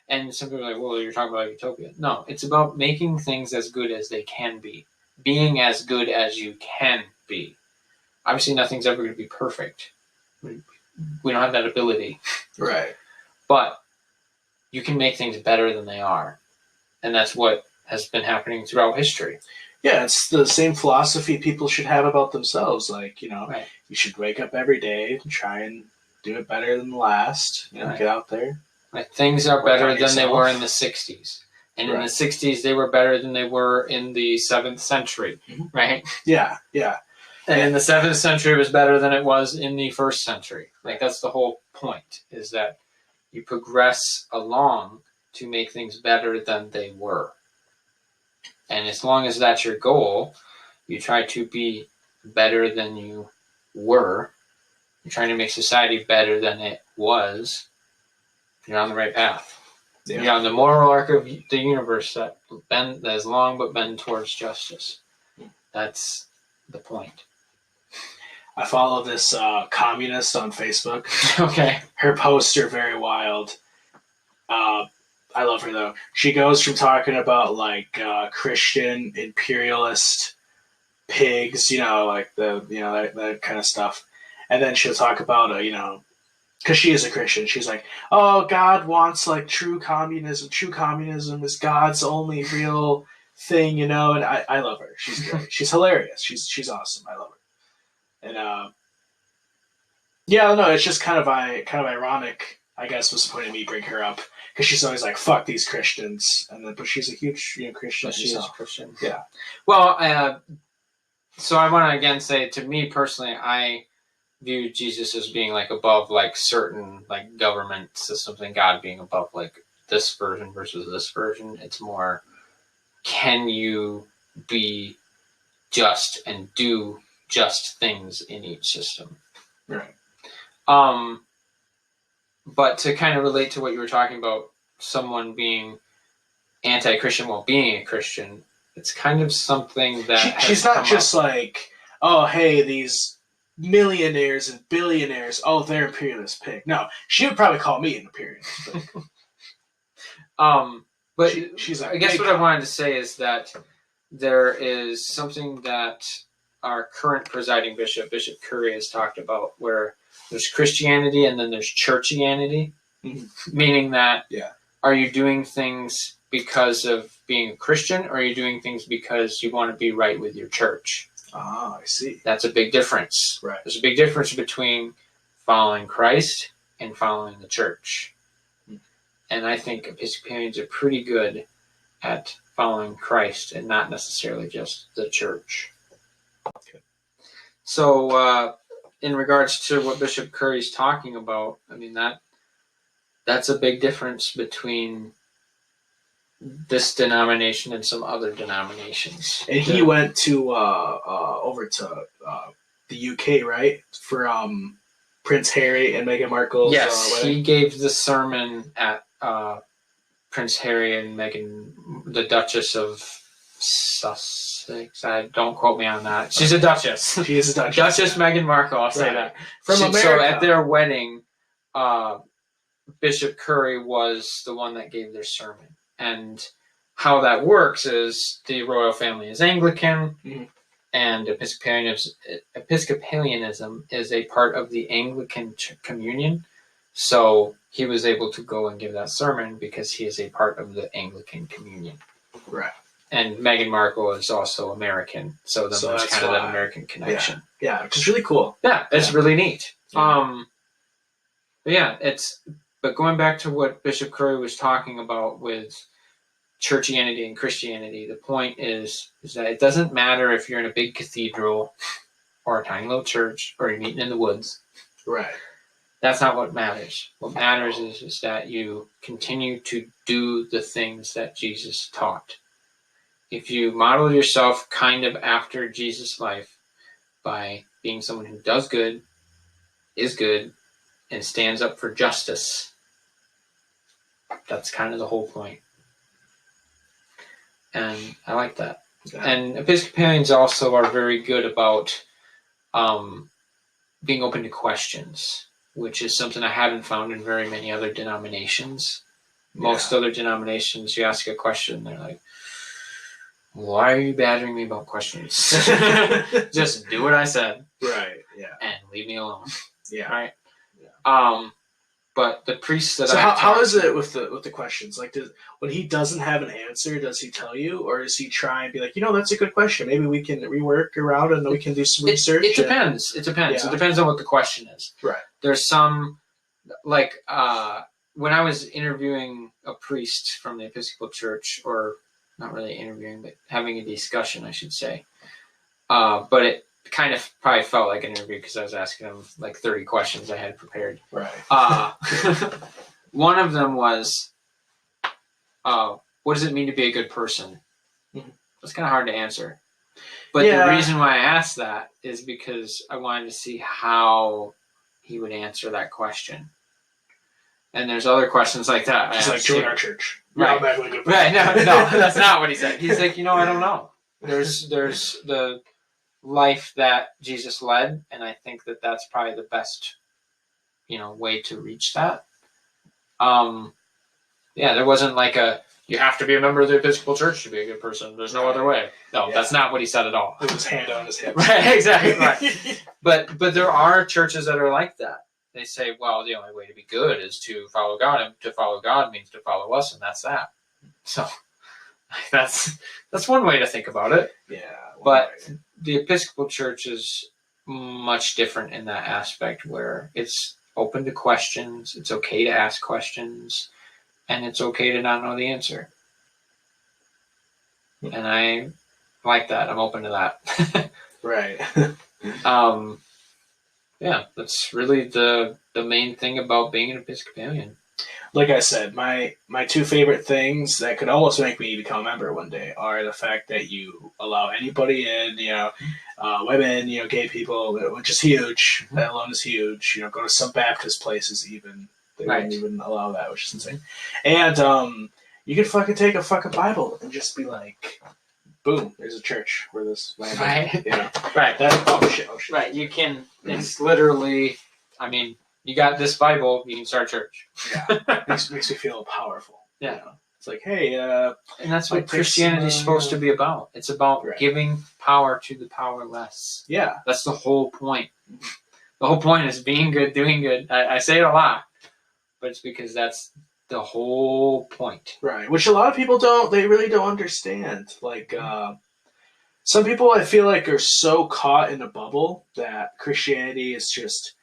Speaker 2: And some people are like, well, you're talking about utopia. No, it's about making things as good as they can be. Being as good as you can be. Obviously, nothing's ever going to be perfect. We don't have that ability.
Speaker 1: Right.
Speaker 2: But you can make things better than they are. And that's what has been happening throughout history.
Speaker 1: Yeah, it's the same philosophy people should have about themselves. Like,
Speaker 2: right.
Speaker 1: You should wake up every day and try and do it better than the last.
Speaker 2: Right.
Speaker 1: Get out there.
Speaker 2: Right. Things are better than they were in the 60s. And in the 60s, they were better than they were in the 7th century, right?
Speaker 1: Yeah.
Speaker 2: And in the 7th century, it was better than it was in the 1st century. Like, that's the whole point, is that you progress along to make things better than they were. And as long as that's your goal, you try to be better than you were. You're trying to make society better than it was. You're on the right path. Yeah. You're on the moral arc of the universe that has long but bend towards justice. That's the point.
Speaker 1: I follow this communist on Facebook.
Speaker 2: Okay.
Speaker 1: Her posts are very wild. I love her though. She goes from talking about like Christian imperialist pigs, like that kind of stuff, and then she'll talk about because she is a Christian. She's like, oh, God wants like true communism. True communism is God's only real thing, And I love her. She's great. She's hilarious. She's awesome. I love her. And it's just kind of ironic, I guess, was the point of me bringing her up. Because she's always like, fuck these Christians. But she's a huge Christian.
Speaker 2: She is a Christian.
Speaker 1: Yeah.
Speaker 2: Well, so I want to again say, to me personally, I view Jesus as being like above like certain like government systems, and God being above like this version versus this version. It's more, can you be just and do just things in each system?
Speaker 1: Right.
Speaker 2: But to kind of relate to what you were talking about, someone being anti-Christian while being a Christian, it's kind of something that
Speaker 1: she's not just like, oh, hey, these millionaires and billionaires, oh, they're imperialist pig. No, she would probably call me an imperialist pig.
Speaker 2: But
Speaker 1: she's
Speaker 2: I guess what I wanted to say is that there is something that our current presiding bishop, Bishop Curry, has talked about, where there's Christianity and then there's churchianity, meaning that are you doing things because of being a Christian, or are you doing things because you want to be right with your church?
Speaker 1: Ah, I see.
Speaker 2: That's a big difference.
Speaker 1: Right.
Speaker 2: There's a big difference between following Christ and following the church. And I think Episcopalians are pretty good at following Christ and not necessarily just the church.
Speaker 1: Okay.
Speaker 2: So, in regards to what Bishop Curry's talking about, I mean, that's a big difference between this denomination and some other denominations.
Speaker 1: And he went to over to the UK, right, for Prince Harry and Meghan Markle's
Speaker 2: yes,
Speaker 1: wedding?
Speaker 2: he gave the sermon at Prince Harry and Meghan, the Duchess of Sussex. Don't quote me on that. She's a duchess.
Speaker 1: She is a duchess.
Speaker 2: Duchess Meghan Markle, I'll say that.
Speaker 1: From America.
Speaker 2: So at their wedding, Bishop Curry was the one that gave their sermon. And how that works is the royal family is Anglican, and Episcopalianism is a part of the Anglican communion. So he was able to go and give that sermon because he is a part of the Anglican communion.
Speaker 1: Right.
Speaker 2: And Meghan Markle is also American, so then there's kind of that American connection.
Speaker 1: Yeah, which is really cool.
Speaker 2: Yeah, it's really neat.
Speaker 1: Yeah.
Speaker 2: But going back to what Bishop Curry was talking about with churchianity and Christianity, the point is that it doesn't matter if you're in a big cathedral or a tiny little church or you're meeting in the woods.
Speaker 1: Right.
Speaker 2: That's not what matters. What matters is that you continue to do the things that Jesus taught. If you model yourself kind of after Jesus' life by being someone who does good, is good, and stands up for justice, that's kind of the whole point. And I like that. Yeah. And Episcopalians also are very good about being open to questions, which is something I haven't found in very many other denominations. Most other denominations, you ask a question, they're like, why are you badgering me about questions? Just do what I said.
Speaker 1: Right, yeah.
Speaker 2: And leave me alone.
Speaker 1: Yeah.
Speaker 2: Right? Yeah. But the priests that
Speaker 1: how is it with the questions? Like, when he doesn't have an answer, does he tell you, or does he try and be like, that's a good question. Maybe we can rework around and we can do some research.
Speaker 2: It depends. It depends.
Speaker 1: Yeah.
Speaker 2: It depends on what the question is.
Speaker 1: Right.
Speaker 2: There's some, like when I was interviewing a priest from the Episcopal Church, or not really interviewing, but having a discussion, I should say. But it kind of probably felt like an interview because I was asking him like 30 questions I had prepared.
Speaker 1: Right.
Speaker 2: One of them was, what does it mean to be a good person?
Speaker 1: Mm-hmm.
Speaker 2: It's kind of hard to answer. But the reason why I asked that is because I wanted to see how he would answer that question. And there's other questions like that.
Speaker 1: He's like, join our church.
Speaker 2: Right. Right. No, that's not what he said. He's like, I don't know. There's the life that Jesus led, and I think that that's probably the best, way to reach that. There wasn't like you have to be a member of the Episcopal Church to be a good person. There's no other way. No, that's not what he said at all.
Speaker 1: With his hand on his hip.
Speaker 2: Right, exactly. Right. But there are churches that are like that. They say, well, the only way to be good is to follow God, and to follow God means to follow us, and that's that. So that's one way to think about it.
Speaker 1: Yeah.
Speaker 2: But the Episcopal Church is much different in that aspect, where it's open to questions, it's okay to ask questions, and it's okay to not know the answer. And I like that. I'm open to that.
Speaker 1: Right.
Speaker 2: That's really the main thing about being an Episcopalian.
Speaker 1: Like I said, my two favorite things that could almost make me become a member one day are the fact that you allow anybody in, women, gay people, which is huge. Mm-hmm. That alone is huge. Go to some Baptist places even. They wouldn't even allow that, which is insane. And you can fucking take a fucking Bible and just be like, boom, there's a church where this land is.
Speaker 2: Right.
Speaker 1: Oh shit.
Speaker 2: Right. You can, it's literally, you got this Bible, you can start a church.
Speaker 1: Yeah. makes me feel powerful.
Speaker 2: Yeah.
Speaker 1: It's like, hey,
Speaker 2: and that's what Christianity is supposed to be about. It's about giving power to the powerless.
Speaker 1: Yeah.
Speaker 2: That's the whole point. The whole point is being good, doing good. I say it a lot, but it's because that's the whole point.
Speaker 1: Right, which a lot of people they really don't understand. Like, some people I feel like are so caught in a bubble that Christianity is just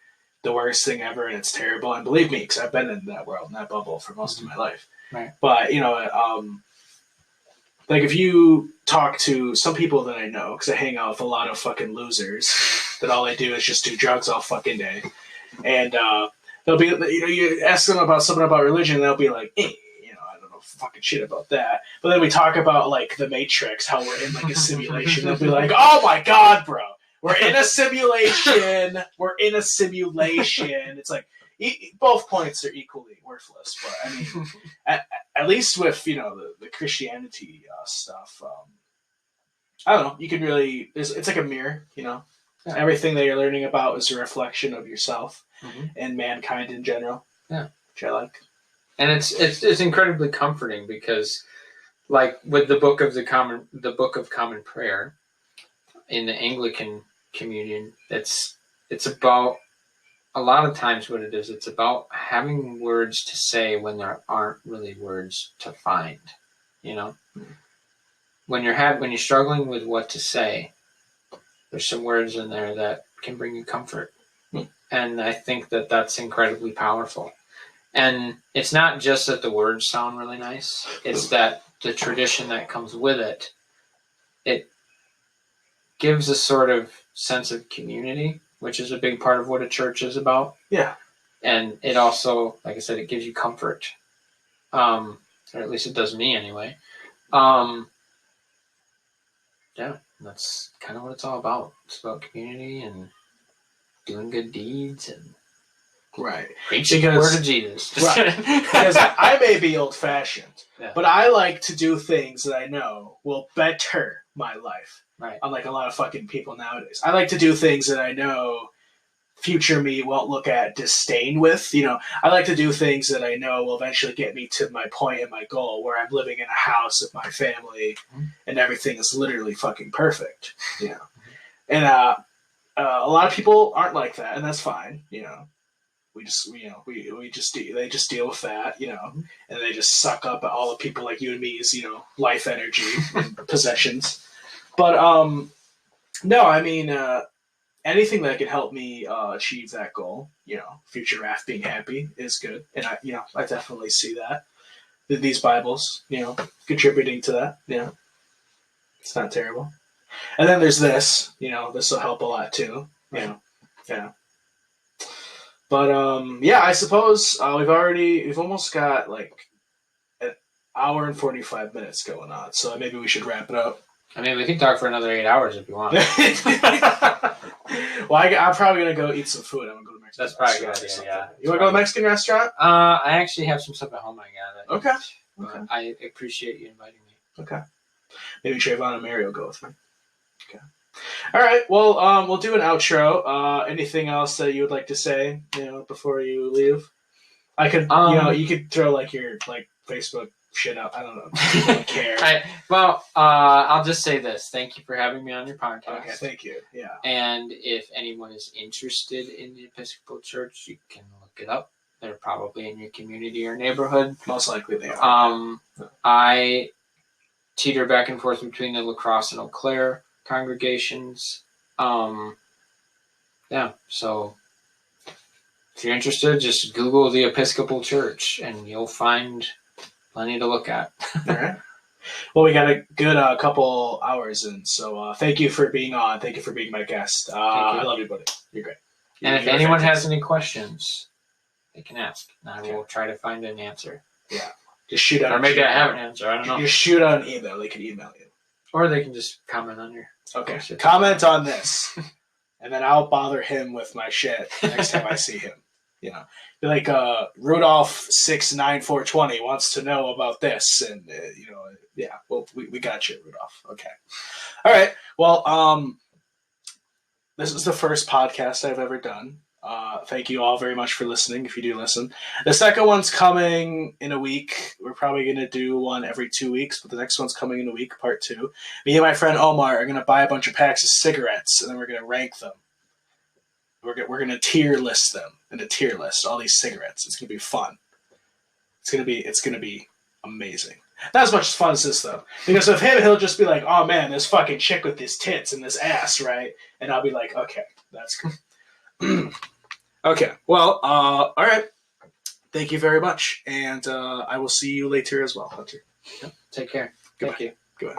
Speaker 1: the worst thing ever and it's terrible. And believe me, because I've been in that world, in that bubble for most of my life.
Speaker 2: Right.
Speaker 1: But, like if you talk to some people that I know, because I hang out with a lot of fucking losers that all they do is just do drugs all fucking day. And they'll be, you ask them about something about religion, and they'll be like, I don't know fucking shit about that. But then we talk about like the Matrix, how we're in like a simulation. They'll be like, oh my God, bro, we're in a simulation. We're in a simulation. It's like, both points are equally worthless. But I mean, at least with, the Christianity stuff, I don't know, you can really, it's like a mirror, Yeah. Everything that you're learning about is a reflection of yourself and mankind in general.
Speaker 2: Yeah.
Speaker 1: Which I like.
Speaker 2: And it's incredibly comforting because, like with the Book of Common Prayer in the Anglican communion, it's about, a lot of times what it is, it's about having words to say when there aren't really words to find. When you're struggling with what to say, there's some words in there that can bring you comfort. And I think that that's incredibly powerful. And it's not just that the words sound really nice. It's that the tradition that comes with it, it gives a sort of sense of community, which is a big part of what a church is about. Yeah. And it also, like I said, it gives you comfort. Or at least it does me anyway. Yeah, that's kind of what it's all about. It's about community and doing good deeds and preaching the word of Jesus.
Speaker 1: Right. Because I may be old-fashioned, but I like to do things that I know will better my life.
Speaker 2: Right.
Speaker 1: Unlike a lot of fucking people nowadays. I like to do things that I know future me won't look at disdain with. I like to do things that I know will eventually get me to my point and my goal, where I'm living in a house with my family and everything is literally fucking perfect. And a lot of people aren't like that, and that's fine. We just, they just deal with that, and they just suck up at all the people like you and me's, life energy and possessions. But no, I mean, anything that can help me achieve that goal, future Raf being happy is good, and I definitely see that. These Bibles, contributing to that, it's not terrible. And then there's this, this will help a lot too, yeah. But I suppose we've almost got like an hour and 45 minutes going on, so maybe we should wrap it up.
Speaker 2: I mean, we can talk for another 8 hours if you want.
Speaker 1: Well, I'm probably going to go eat some food. I'm going to go to Mexican
Speaker 2: That's probably a good idea, yeah.
Speaker 1: You want to go to a Mexican restaurant?
Speaker 2: I actually have some stuff at home I got.
Speaker 1: Okay.
Speaker 2: But I appreciate you inviting me.
Speaker 1: Okay. Maybe Trayvon and Mary will go with me. Okay. All right. Well, we'll do an outro. Anything else that you would like to say, before you leave? I could, you could throw like your Facebook shit out. I don't know. I don't care.
Speaker 2: I'll just say this. Thank you for having me on your podcast.
Speaker 1: Okay, thank you. Yeah.
Speaker 2: And if anyone is interested in the Episcopal Church, you can look it up. They're probably in your community or neighborhood.
Speaker 1: Most likely they are.
Speaker 2: I teeter back and forth between the La Crosse and Eau Claire congregations. So if you're interested, just Google the Episcopal Church and you'll find plenty to look at.
Speaker 1: All right. Well, we got a good couple hours in, so thank you for being on. Thank you for being my guest. I love you, buddy. You're great.
Speaker 2: And if anyone has any questions, they can ask, and I will try to find an answer.
Speaker 1: Yeah. Just shoot out.
Speaker 2: Or maybe I have an answer. I don't know.
Speaker 1: Just shoot out an email. They can email you.
Speaker 2: Or they can just comment on your...
Speaker 1: Okay. Comment on this, and then I'll bother him with my shit next time I see him. Be like, Rudolph 69420 wants to know about this, and well, we got you, Rudolph. Okay, all right. Well, this is the first podcast I've ever done. Thank you all very much for listening. If you do listen, the second one's coming in a week. We're probably going to do one every 2 weeks, but the next one's coming in a week, part 2. Me and my friend Omar are going to buy a bunch of packs of cigarettes, and then we're going to rank them. We're going to tier list them in a tier list, all these cigarettes. It's going to be fun. It's gonna be amazing. Not as much fun as this though, because with him, he'll just be like, "Oh man, this fucking chick with this tits and this ass," right? And I'll be like, "Okay, that's cool." Okay, well, all right. Thank you very much, and I will see you later as well, Hunter.
Speaker 2: Take care.
Speaker 1: Goodbye.
Speaker 2: Thank you.